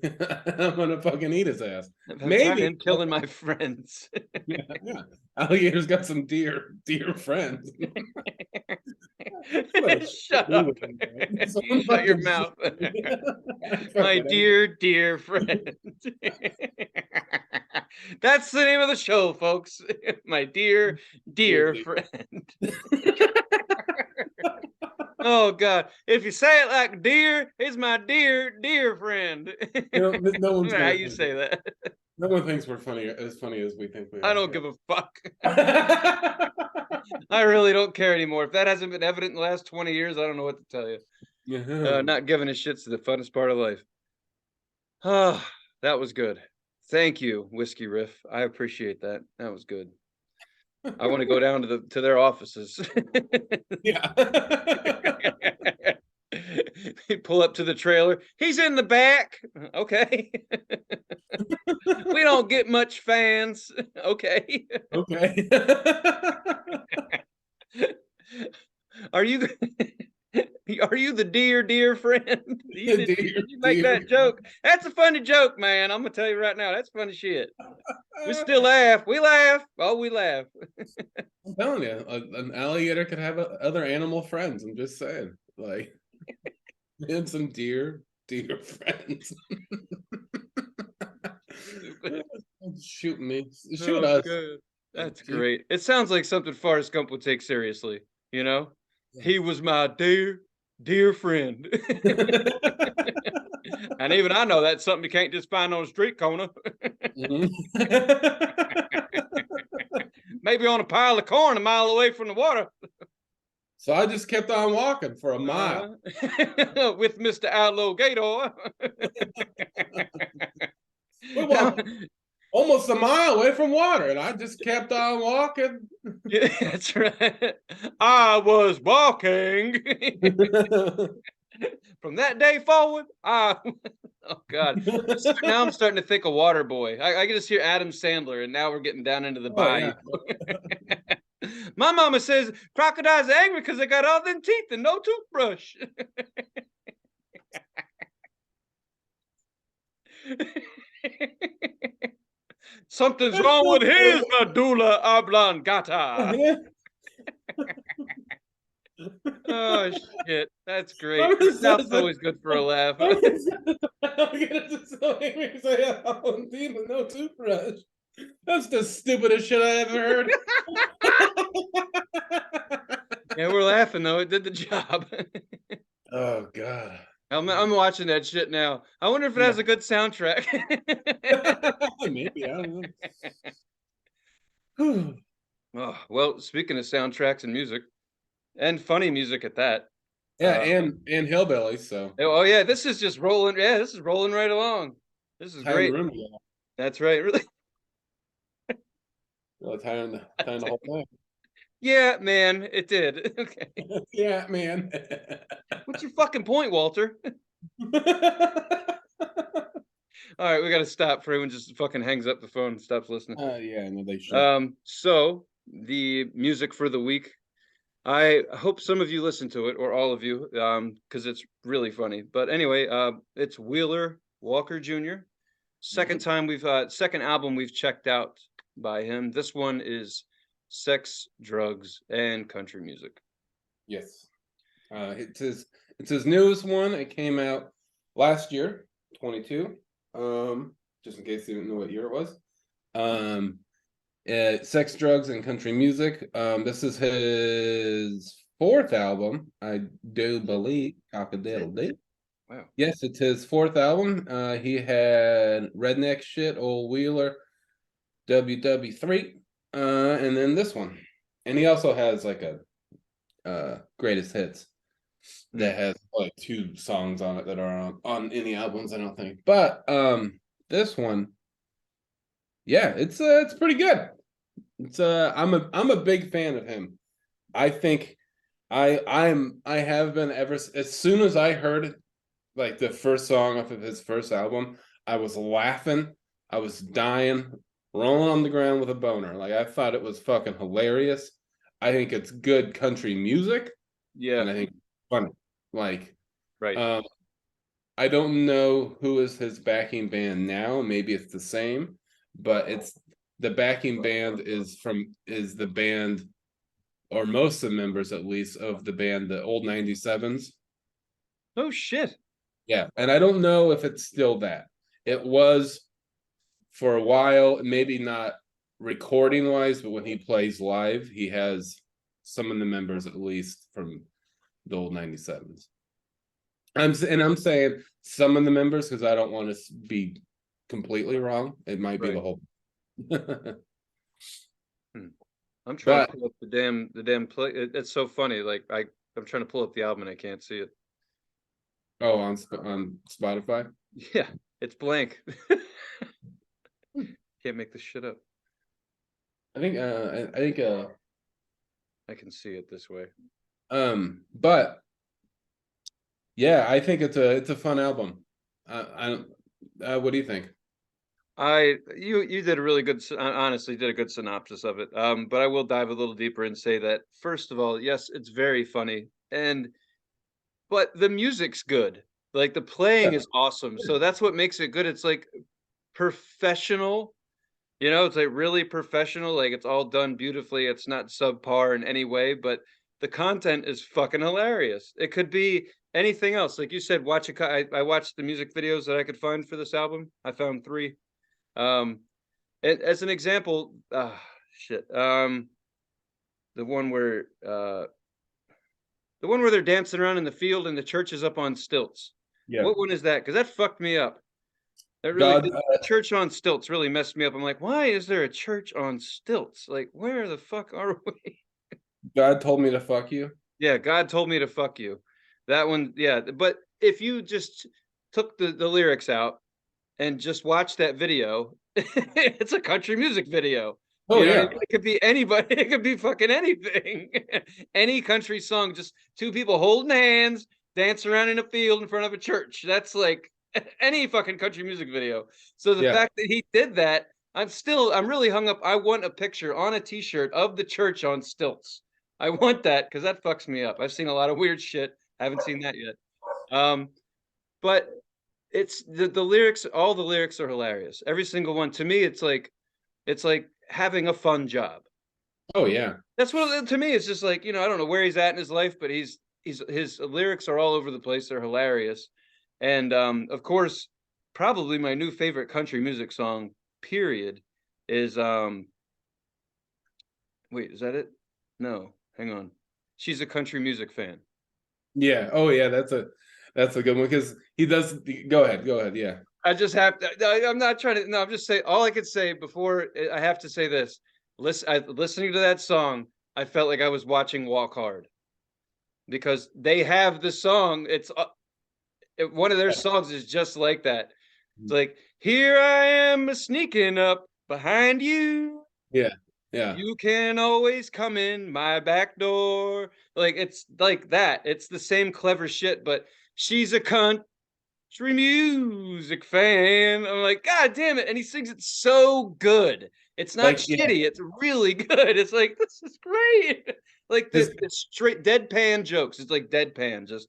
I'm gonna fucking eat his ass.
I'm tired of
Maybe
him killing my friends.
yeah. Alligator's got some deer friends.
Shut up. You shut your mouth. My dear friend. That's the name of the show, folks. My dear friend. Oh God! If you say it like deer, he's my dear friend.
No one's
How
gonna
you say that?
no one thinks we're as funny as we think we
I
are.
don't give a fuck. I really don't care anymore. If that hasn't been evident in the last 20 years, I don't know what to tell you. Not giving a shit's the funnest part of life. Ah, that was good. Thank you, Whiskey Riff. I appreciate that. That was good. I want to go down to their offices.
Yeah.
Pull up to the trailer. He's in the back. Okay. We don't get much fans. Okay.
Okay.
Are you are you the dear friend? Did you make that joke? That's a funny joke, man. I'm gonna tell you right now. That's funny shit. We still laugh. We laugh. Oh, we laugh.
I'm telling you, an alligator could have other animal friends. I'm just saying, like, and some deer friends. Shoot me, shoot us.
Good. That's great. It sounds like something Forrest Gump would take seriously. He was my dear friend. And even I know that's something you can't just find on a street corner. Maybe on a pile of corn a mile away from the water.
So I just kept on walking for a mile.
With Mr. Alligator.
We walked almost a mile away from water, and I just kept on walking.
Yeah, that's right. I was walking. From that day forward, oh God. Now I'm starting to think of Waterboy. I can just hear Adam Sandler, and now we're getting down into the bayou. Yeah. My mama says crocodiles are angry because they got all them teeth and no toothbrush. Something's wrong with his medulla oblongata. Oh shit, that's great. The South's always good for a laugh.
I'm gonna just so angry say, "Oh, demon, no toothbrush." That's the stupidest shit I ever heard.
Yeah, we're laughing though. It did the job.
Oh God.
I'm watching that shit now. I wonder if it has a good soundtrack.
Maybe, I don't know.
Oh, well, speaking of soundtracks and music, and funny music at that.
Yeah, and hillbillies. So.
Oh yeah, this is just rolling. Yeah, this is rolling right along. This is great. That's right. Really.
Really tying the whole thing.
Yeah, man, it did. Okay.
Yeah, man.
What's your fucking point, Walter? All right, we got to stop for everyone just fucking hangs up the phone and stops listening.
Yeah, no, they should.
So the music for the week. I hope some of you listen to it, or all of you, because it's really funny. But anyway, it's Wheeler Walker Jr.
Mhm.
Second album we've checked out by him. This one is Sex, Drugs, and Country Music.
Yes. It's his newest one. It came out last year, 22. Just in case you didn't know what year it was. Um, Sex, Drugs, and Country Music. This is his fourth album, I do believe.
Is it?
Cockadale date.
Wow.
Yes, it's his fourth album. He had Redneck Shit, Old Wheeler, WW3, and then this one. And he also has like a greatest hits
Hmm.
that has like two songs on it that are on any albums, I don't think. But this one, yeah, it's pretty good. I'm a big fan of him. I think I have been ever as soon as I heard like the first song off of his first album, I was laughing, I was dying, rolling on the ground with a boner. Like I thought it was fucking hilarious. I think it's good country music,
Yeah.
and I think it's funny. Like,
Right.
um, I don't know who is his backing band now. Maybe it's the same, but it's the backing band is the band, or most of the members at least of the band, the old 97s.
Oh shit.
Yeah, and I don't know if it's still that. It was for a while, maybe not recording wise, but when he plays live, he has some of the members at least from the old 97s. I'm saying some of the members because I don't want to be completely wrong. It might be the
Right.
whole.
Hmm. I'm trying to
But
pull up the damn play. It's so funny. Like I'm trying to pull up the album and I can't see it.
oh, on Spotify.
Yeah, it's blank. Can't make this shit up.
I think
I can see it this way.
but yeah, I think it's a fun album. I don't. What do you think?
You did a really good honestly did a good synopsis of it. But I will dive a little deeper and say that first of all, yes, it's very funny, and but the music's good. Like the playing
Yeah.
is awesome. So that's what makes it good. It's like professional. It's like really professional. Like it's all done beautifully. It's not subpar in any way, but the content is fucking hilarious. It could be anything else. Like you said, I watched the music videos that I could find for this album. I found three. Um, as an example, shit. The one where uh, the one where they're dancing around in the field and the church is up on stilts.
Yeah.
What one is that? Because that fucked me up. That really
God,
did. Church on stilts really messed me up. I'm like, why is there a church on stilts? Like, where the fuck are we?
God told me to fuck you.
Yeah, God told me to fuck you. That one, yeah. But if you just took the lyrics out and just watch that video, it's a country music video.
Oh
You know what I mean?
yeah,
It could be anybody, it could be fucking anything. Any country song, just two people holding hands, dance around in a field in front of a church. That's like any fucking country music video. So the
yeah.
fact that he did that, I'm really hung up. I want a picture on a t-shirt of the church on stilts. I want that because that fucks me up. I've seen a lot of weird shit. Haven't seen that yet. Um, but it's the lyrics, all the lyrics are hilarious. Every single one. To me, it's like having a fun job.
Oh yeah.
That's what to me it's just like, I don't know where he's at in his life, but he's his lyrics are all over the place. They're hilarious. And of course, probably my new favorite country music song, period, is wait, is that it? No, hang on. She's a country music fan.
Yeah. Oh yeah. That's a good one because he does. Go ahead. Go ahead. Yeah.
I just have to. I'm not trying to. No, I'm just saying. All I could say before I have to say this. Listening to that song, I felt like I was watching Walk Hard because they have the song. One of their songs is just like that. It's like, here I am sneaking up behind you.
Yeah. Yeah.
You can always come in my back door. Like it's like that. It's the same clever shit, but she's a cunt. country music fan. I'm like, God damn it. And he sings it so good. It's not
Like, yeah,
shitty. It's really good. It's like, this is great. Like
his
the straight deadpan jokes. It's like deadpan, just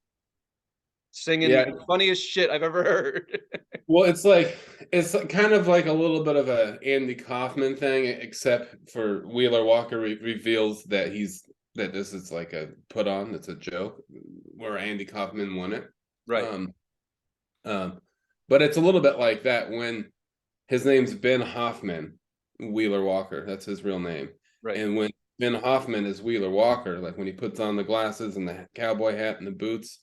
singing
yeah.
the funniest shit I've ever heard.
Well, it's kind of like a little bit of a Andy Kaufman thing, except for Wheeler Walker reveals that this is like a put on, it's a joke, where Andy Kaufman won it.
Right.
Um, but it's a little bit like that when his name's Ben Hoffman, Wheeler Walker. That's his real name.
Right.
And when Ben Hoffman is Wheeler Walker, like when he puts on the glasses and the cowboy hat and the boots,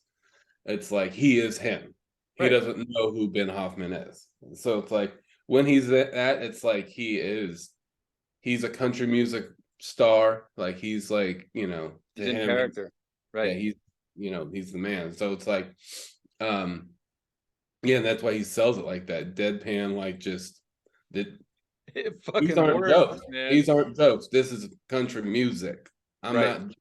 it's like he is him. He
Right.
doesn't know who Ben Hoffman is. So it's like when he's at that, it's like he's a country music star. Like he's like,
He's
to
in
him,
character.
yeah,
Right.
he's the man. So it's like, um, yeah, and that's why he sells it like that, deadpan, like just that.
It
These
fucking
aren't
works,
jokes.
man.
These aren't jokes. This is country music. I'm
Right.
not.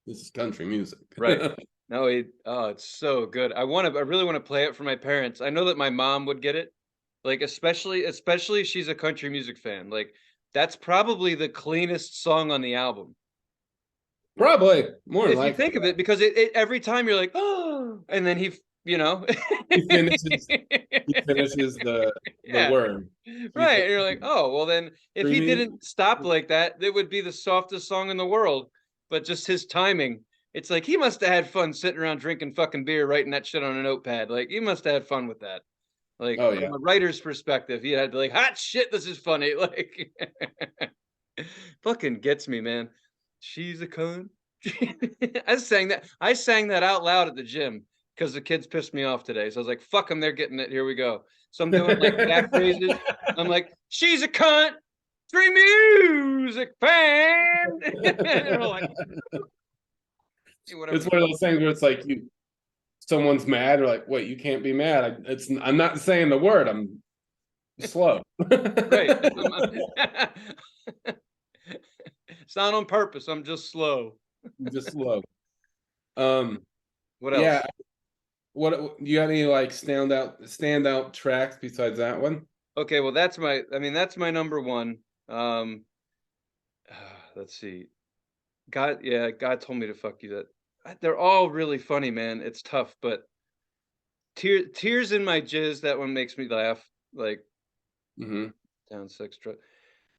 This is country music.
Right. No, it's so good. I really want to play it for my parents. I know that my mom would get it. Like especially if she's a country music fan. Like that's probably the cleanest song on the album.
Probably more than
If you
likely.
think of it, because it every time you're like, oh, and then you know.
He finishes. He finishes the
Yeah.
word. He's
Right.
like
And you're like, oh, well then if he
creamy.
didn't stop like that, it would be the softest song in the world. But just his timing, it's like he must have had fun sitting around drinking fucking beer, writing that shit on a notepad. Like he must have had fun with that. Like
Oh
from
yeah.
a writer's perspective, he had to like, hot shit, this is funny. Like fucking gets me, man. She's a cunt. I sang that out loud at the gym because the kids pissed me off today. So I was like, fuck them, they're getting it. Here we go. So I'm doing like cat phrases. I'm like, she's a cunt, free music fan. And we're like, "Hey, whatever
It's
the
one of
fuck."
those things where it's like someone's mad, or like, wait, you can't be mad. I'm not saying the word. I'm slow.
Right. It's not on purpose. I'm just slow.
Just slow. Um,
What
yeah.
else?
What you got any like standout tracks besides that one?
Okay, well that's my number one. Um let's see. God told me to fuck you. They're all really funny, man. It's tough, but tears in my jizz, that one makes me laugh. Like
Hmm.
down six.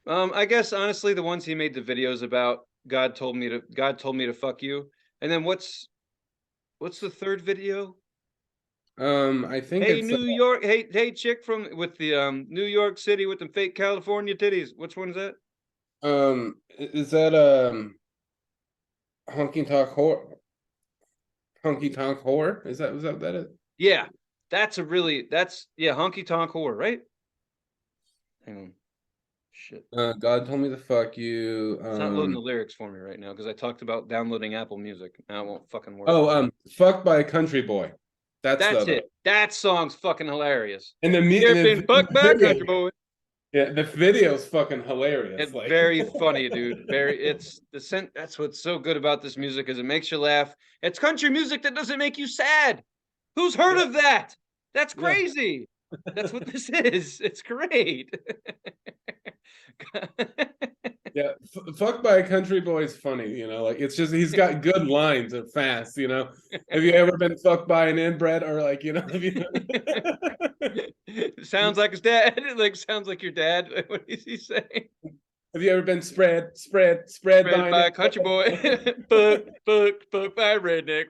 I guess honestly, the ones he made the videos about. God told me to fuck you. And then what's the third video?
I think
Hey
it's
New York, hey chick from with the New York City with the fake California titties. Which one's that?
is that honky tonk whore? Honky tonk whore? Is that what that is?
Yeah, that's yeah, honky tonk whore, right? Hang on, shit.
God told me to fuck you.
It's not loading the lyrics for me right now because I talked about downloading Apple Music. Now it won't fucking work.
Fucked by a country boy. That's
That's
the
it. That song's fucking hilarious.
and
You ever been fucked by a
video.
country boy?
Yeah, the video's fucking hilarious.
It's
Like,
very funny, dude. It's the scent. That's what's so good about this music is it makes you laugh. It's country music that doesn't make you sad. Who's heard
yeah,
of that? That's
yeah.
crazy. That's what this is. It's great.
Yeah, fucked by a country boy is funny, like it's just he's got good lines and fast, Have you ever been fucked by an inbred or like, have you
Sounds like his dad. Like sounds like your dad. What is he saying?
have you ever been spread
Spread
by
by
an
a country boy. Fuck by a redneck.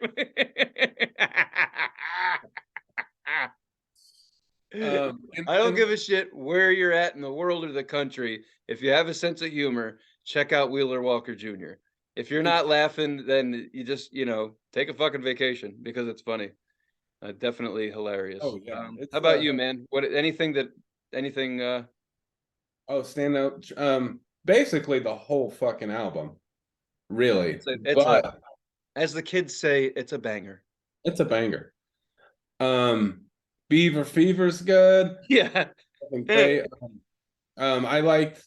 and,
I don't
and
give a shit where you're at in the world or the country. If you have a sense of humor, check out Wheeler Walker Jr. If you're
it's
not laughing, then you just, take a fucking vacation because it's funny. Definitely hilarious.
oh yeah,
How about you, man? Anything,
stand out, basically the whole fucking album, really,
it's a,
but
as the kids say, it's a banger.
it's a banger. um Beaver Fever's good.
Yeah.
I think I liked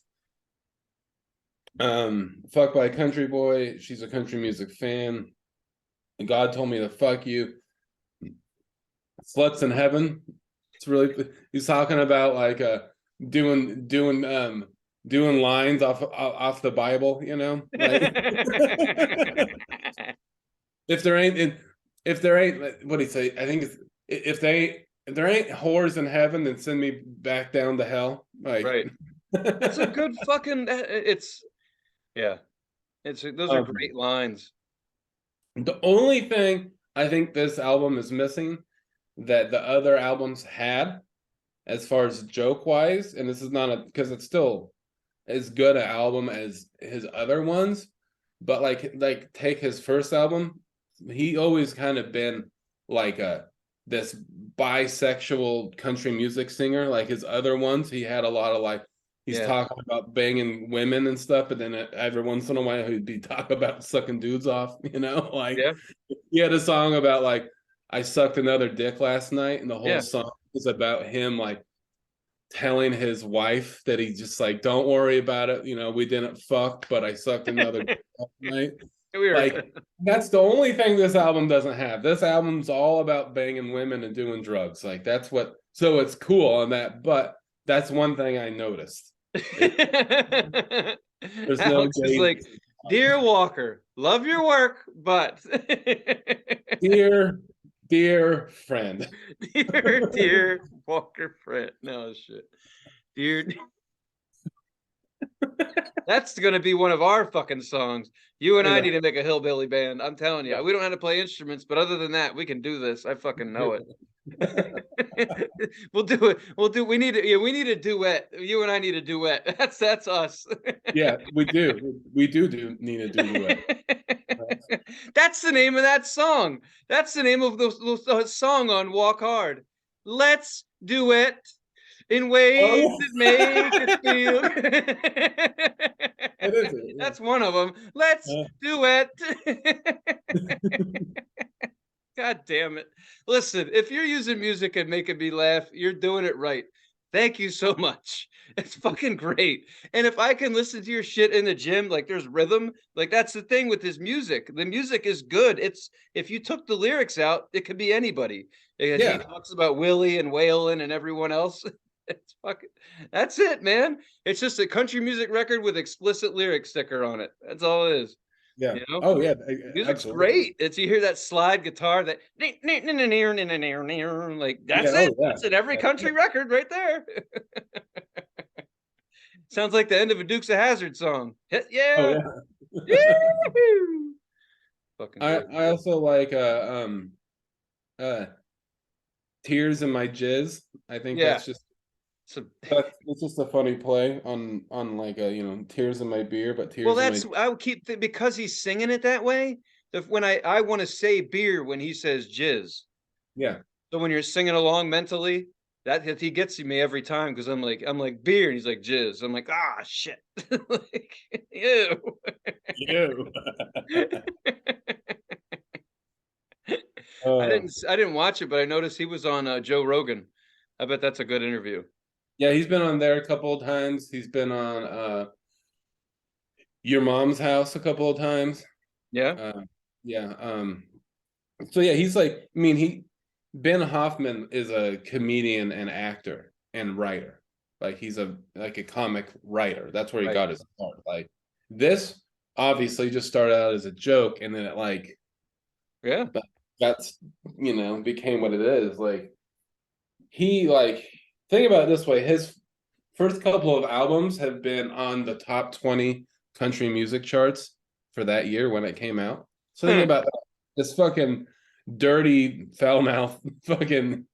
Fuck by a Country Boy. She's a country music fan. God told me to fuck you. Sluts in Heaven. It's really he's talking about like doing lines off the Bible, you know? Like if there ain't if there ain't what do you say? I think it's if there ain't whores in heaven, then send me back down to hell. Like
Right. That's a good fucking. It's yeah. It's those are
um,
great lines.
the only thing I think this album is missing that the other albums had, as far as joke wise, and this is not a because it's still as good an album as his other ones, but like take his first album, he always kind of been like a this bisexual country music singer. Like his other ones, he had a lot of like he's
Yeah.
talking about banging women and stuff, but then every once in a while he'd be talking about sucking dudes off, you know? Like
Yeah.
he had a song about like I sucked another dick last night, and the whole
Yeah.
song is about him like telling his wife that he just like, don't worry about it. You know, we didn't fuck, but I sucked another night.
Weird.
Like, that's the only thing this album doesn't have. This album's all about banging women and doing drugs. Like, that's what, so it's cool on that. But that's one thing I noticed. There's no
Alex is
gay.
like, dear Walker, love your work, but
Dear friend.
dear Walker friend. No shit. Dear That's gonna be one of our fucking songs. You and I need to make a hillbilly band. I'm telling you. We don't know how to play instruments, but other than that, we can do this. I fucking know it. We'll do it. We need to, yeah, we need a duet. You and I need a duet. That's us.
Yeah, we do. We do need a duet.
That's the name of that song. That's the name of the song on Walk Hard. Let's duet in ways
Oh,
that make us feel.
that is it.
That's one of them. Let's duet. God damn it. Listen, if you're using music and making me laugh, you're doing it right. Thank you so much. It's fucking great. And if I can listen to your shit in the gym, like there's rhythm, like that's the thing with his music. The music is good. It's if you took the lyrics out, it could be anybody. He talks about Willie and Waylon and everyone else. It's fucking that's it, man. It's just a country music record with explicit lyric sticker on it. That's all it is.
Yeah.
You know?
Oh yeah,
Music's
absolutely.
great. It's you hear that slide guitar that like that's
Yeah.
it.
Oh yeah.
That's in every country record right there. Sounds like the end of a Dukes of Hazzard song.
Oh
Yeah.
yeah.
Yee-hoo. Fucking
I
great.
I also like uh Tears in My Jizz. I think
Yeah.
that's just
So
it's just a funny play on like a Tears in My Beer, but
well,
Tears in My
that's I would keep because he's singing it that way. When I want to say beer when he says jizz.
yeah.
So when you're singing along mentally, that he gets me every time because I'm like beer and he's like jizz. I'm like shit, like ew.
You.
I
uh,
didn't watch it, but I noticed he was on Joe Rogan. I bet that's a good interview.
yeah, he's been on there a couple of times. He's been on Your Mom's House a couple of times.
Yeah.
Uh, yeah. So yeah, he's like, I mean, Ben Hoffman is a comedian and actor and writer. Like he's a comic writer. That's where he
Right.
got his start. Like this obviously just started out as a joke, and then it like
Yeah.
that's became what it is. Like he like think about it this way, his first couple of albums have been on the top 20 country music charts for that year when it came out. So think about that. This fucking dirty foul mouth fucking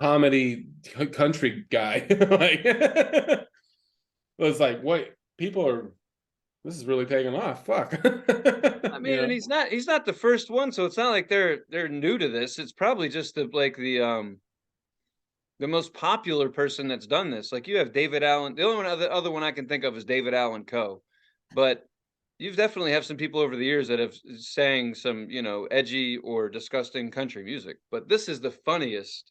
comedy country guy. Like it was like, wait, people are this is really taking off. Fuck.
I
you
mean,
know?
and he's not the first one, so it's not like they're new to this. It's probably just the most popular person that's done this. Like you have David Allen. The only other one I can think of is David Allen Coe. But you've definitely have some people over the years that have sang some, edgy or disgusting country music. But this is the funniest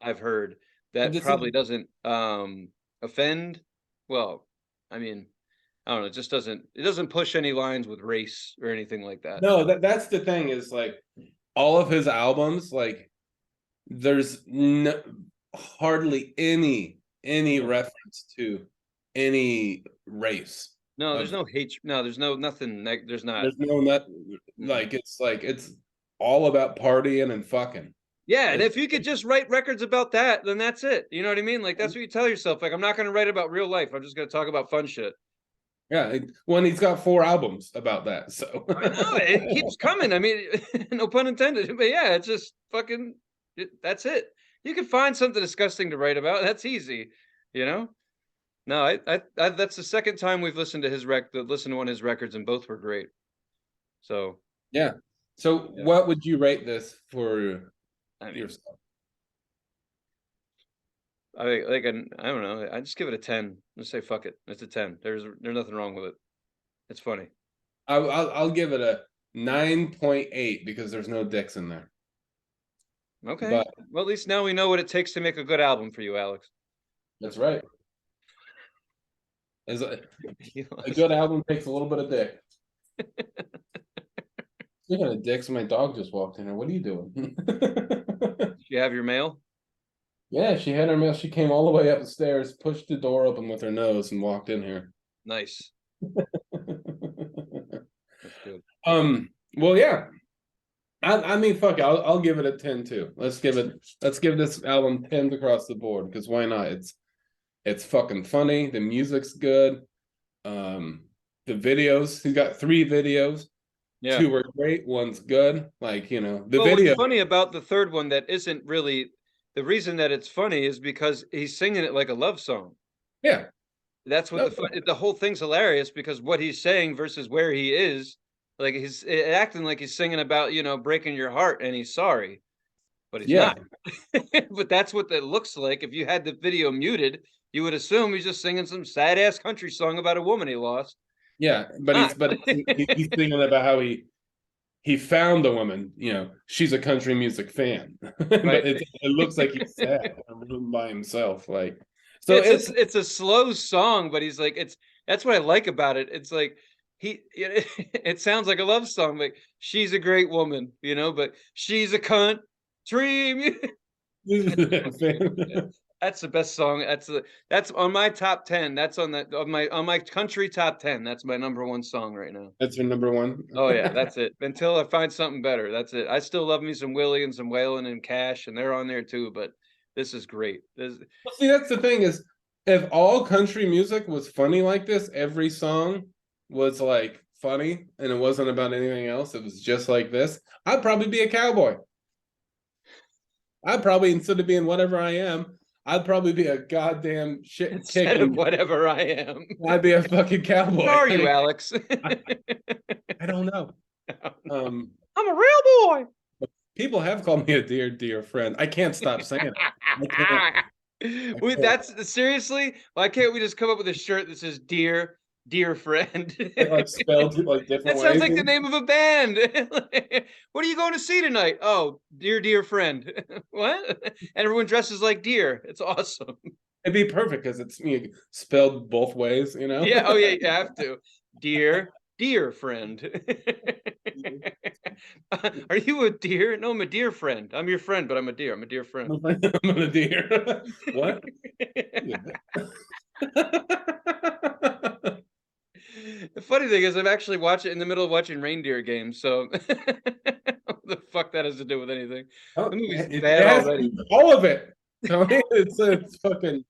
I've heard that
This is
probably doesn't offend. Well, I mean, I don't know, it doesn't push any lines with race or anything like that.
no, that's the thing is like all of his albums, like there's no, hardly any
Yeah.
reference to any race
No, there's
of.
no hate. No, there's no nothing. There's not.
There's no not
Mm-mm.
like it's all about partying and fucking.
Yeah, and
It's
if you could just write records about that, then that's it. You know what I mean? Like that's what you tell yourself. Like I'm not going to write about real life. I'm just going to talk about fun shit.
yeah, when he's got 4 albums about that, so
I know it keeps coming. I mean, no pun intended. But yeah, it's just fucking. That's it. You can find something disgusting to write about. That's easy. You know. No, that's the second time we've listened to listened to one of his records, and both were great. So
yeah. So
yeah,
what would you rate this for
I mean,
yourself?
I don't know. I just give it a 10. Let's say fuck it. It's a 10. There's nothing wrong with it. It's funny.
I'll give it a 9.8 because there's no dicks in there.
Okay.
But
Well, at least now we know what it takes to make a good album for you, Alex.
that's right. As
You
a
lost.
good album takes a little bit of dick. Speaking of dicks, my dog just walked in here. What are you doing?
Did you have your mail?
Yeah, she had her mail. She came all the way up the stairs, pushed the door open with her nose, and walked in here.
Nice. That's good.
Well, yeah. I mean, fuck, I'll give it a 10 too. Let's give this album 10s across the board because why not? It's fucking funny. The music's good. The videos. He got 3 videos.
Yeah.
2 were great. One's good. Like the
Well, what's
video.
funny about the third one that isn't really the reason that it's funny is because he's singing it like a love song.
Yeah.
That's what
No,
the whole thing's hilarious because what he's saying versus where he is, like he's acting like he's singing about, breaking your heart and he's sorry, but he's
yeah.
not. But that's what that looks like. If you had the video muted, you would assume he's just singing some sad ass country song about a woman he lost.
Yeah. But
Not.
he's thinking about how he found the woman. She's a country music fan, but
Right.
it looks like he's sad in a room by himself. Like, so
It's a slow song, but he's like that's what I like about it. It's like it sounds like a love song, like she's a great woman, but she's a cunt. Dream. That's the best song. That's on my top 10. That's on my country top 10. That's my number one song right now.
That's your number one.
Oh yeah, that's it. Until I find something better. That's it. I still love me some Willie and some Waylon and Cash, and they're on there too, but this is great.
Well, see, that's the thing is, if all country music was funny like this, every song was like funny, and it wasn't about anything else. It was just like this. I'd probably be a cowboy. I'd probably, instead of being whatever I am, I'd probably be a goddamn shit
Instead of
kicking.
whatever I am.
I'd be a fucking
What
cowboy.
are you, Alex?
I don't know. Um,
I'm a real boy.
People have called me a dear friend. I can't stop saying it. I can't. I can't.
That's seriously. Why can't we just come up with a shirt that says "Dear Friend"?
Like spelled like different
That sounds
ways.
like the name of a band. What are you going to see tonight? Oh, dear friend. What? And everyone dresses like deer. It's awesome.
It'd be perfect because it's spelled both ways.
Yeah. Oh, yeah. You have to. Dear friend. Are you a deer? No, I'm a dear friend. I'm your friend, but I'm a deer. I'm a dear friend.
I'm a deer. What?
The funny thing is, I'm actually watching in the middle of watching reindeer games. So, what the fuck that has to do with anything?
Oh,
The movie's
it
bad
has
already.
all of it. Tony, it's fucking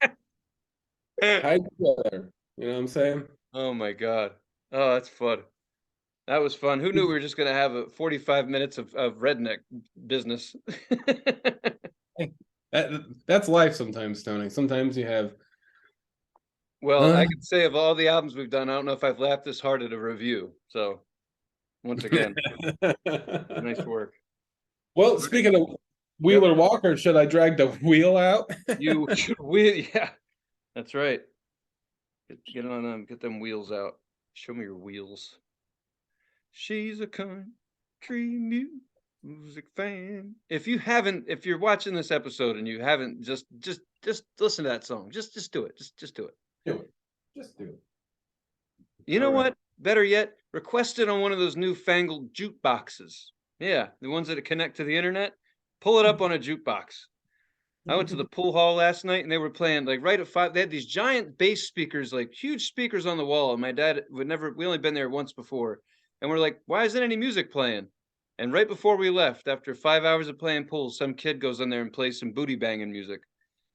tied together. You know what I'm saying?
Oh my god. Oh, that's fun. That was fun. Who knew we were just gonna have a 45 minutes of redneck business?
Hey, that's life sometimes, Tony. Sometimes you have.
Well, I could say of all the albums we've done, I don't know if I've laughed this hard at a review. So, once again, nice work.
Well, speaking of
Yep.
Wheeler Walker, should I drag the wheel out?
You should yeah. That's right. Get on them, get them wheels out. Show me your wheels. She's a country music fan. If you're watching this episode and you haven't, just listen to that song. Just do it. Just do it.
Do it. Just do it.
You know
All right.
what? Better yet, request it on one of those newfangled jukeboxes. Yeah, the ones that connect to the internet. Pull it up on a jukebox. I went to the pool hall last night and they were playing like right at 5. They had these giant bass speakers, like huge speakers on the wall. And my dad we only been there once before. And we're like, why isn't any music playing? And right before we left, after 5 hours of playing pool, some kid goes in there and plays some booty banging music.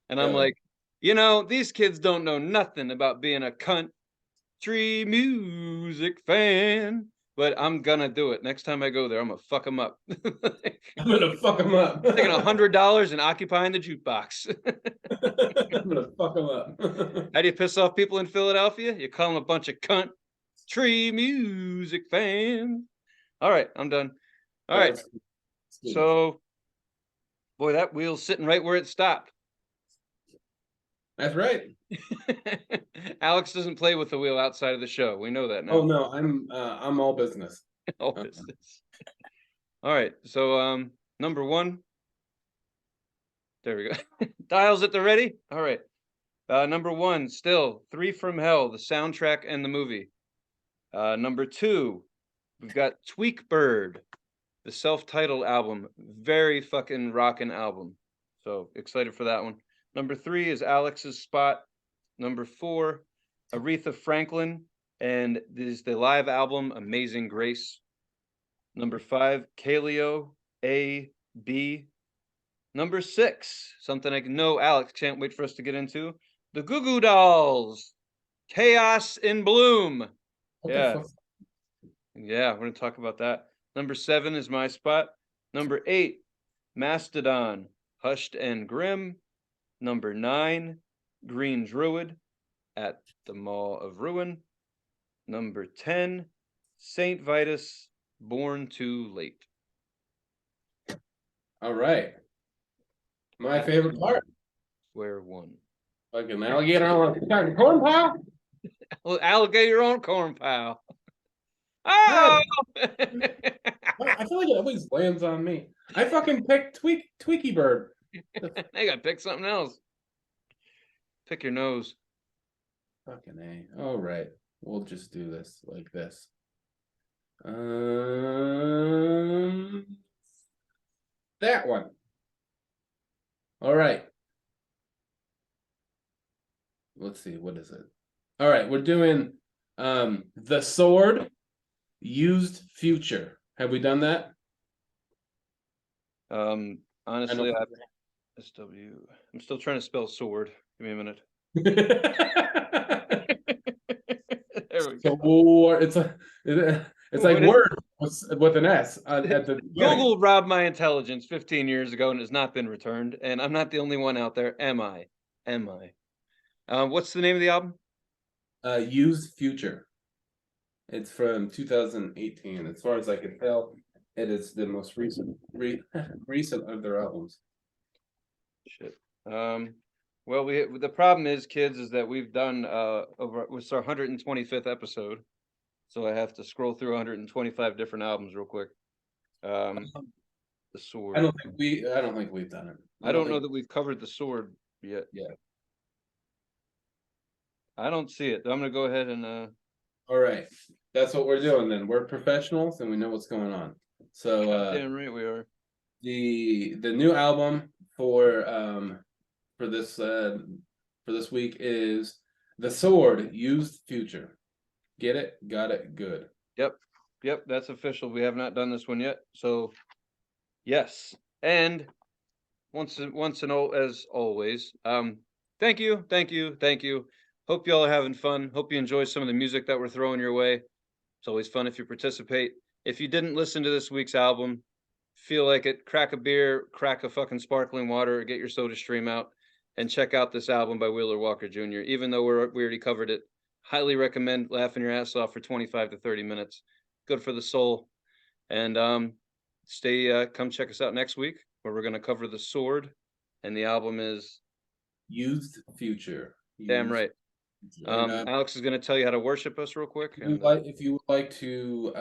And I'm
Really?
like, these kids don't know nothing about being a country music fan. But I'm gonna do it. Next time I go there, I'm gonna fuck them up.
I'm gonna fuck them up.
Taking $100 and occupying the jukebox.
I'm gonna fuck them up.
How do you piss off people in Philadelphia? You call them a bunch of country music fans. All right, I'm done. All right. So, boy, that wheel's sitting right where it stopped.
That's right.
Alex doesn't play with the wheel outside of the show. We know that now.
Oh no, I'm all business.
All business. All right. So, number 1. There we go. Dials at the ready. All right. Number 1, still 3 from Hell, the soundtrack and the movie. Number 2, we've got Tweak Bird, the self-titled album. Very fucking rockin' album. So excited for that one. Number 3 is Alex's Spot. Number 4, Aretha Franklin, and this is the live album Amazing Grace. Number 5, Kaleo A.B. Number 6, something I know Alex can't wait for us to get into, the Goo Goo Dolls, Chaos in Bloom. Yeah, we're gonna talk about that. Number 7 is my spot. Number 8, Mastodon, Hushed and Grim. Number 9, Green Druid, At the Maw of Ruin. Number 10, Saint Vitus, Born Too Late.
All right. My favorite part.
Square one.
Like an alligator on a corn pile.
Alligator on corn pile. Oh!
I feel like it always lands on me. I fucking picked Tweaky Bird.
I gotta pick something else. Pick your nose.
Fucking A. All right. We'll just do this like this. That one. All right. Let's see. What is it? All right. We're doing The Sword, Used Future. Have we done that?
Honestly, SW. I'm still trying to spell sword. Give me a minute. There we go.
Sword. It's like word with an S at the beginning.
Google robbed my intelligence 15 years ago and has not been returned. And I'm not the only one out there. Am I? What's the name of the album?
Used Future. It's from 2018. As far as I can tell, it is the most recent of their albums.
Shit. Well, the problem is, kids, is that we've done it's our 125th episode, so I have to scroll through 125 different albums real quick. The Sword.
I don't think we've done it.
I don't know that we've covered the Sword yet.
Yeah.
I don't see it. I'm gonna go ahead and.
All right, that's what we're doing then. We're professionals and we know what's going on. So
damn right we are.
The new album for this week is The Sword, Used Future. Get it? Got it? Good.
Yep, that's official. We have not done this one yet. So yes. And once and all, as always, thank you. Hope you all are having fun. Hope you enjoy some of the music that we're throwing your way. It's always fun if you participate. If you didn't listen to this week's album, feel like it, crack a beer, crack a fucking sparkling water, or get your soda stream out and check out this album by Wheeler Walker Jr. Even though we already covered it, highly recommend laughing your ass off for 25 to 30 minutes. Good for the soul. And come check us out next week where we're going to cover The Sword, and the album is
Used Future.
Damn right. Alex is going to tell you how to worship us real quick.
If you would like to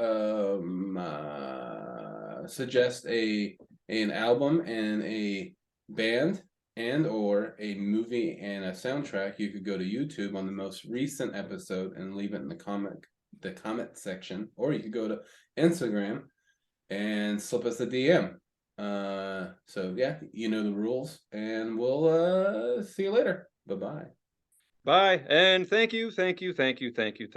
suggest an album and a band and or a movie and a soundtrack, you could go to YouTube on the most recent episode and leave it in the comment section, or you could go to Instagram and slip us a DM. So yeah, you know the rules, and we'll see you later. Bye bye.
Bye, and thank you, thank you, thank you, thank you.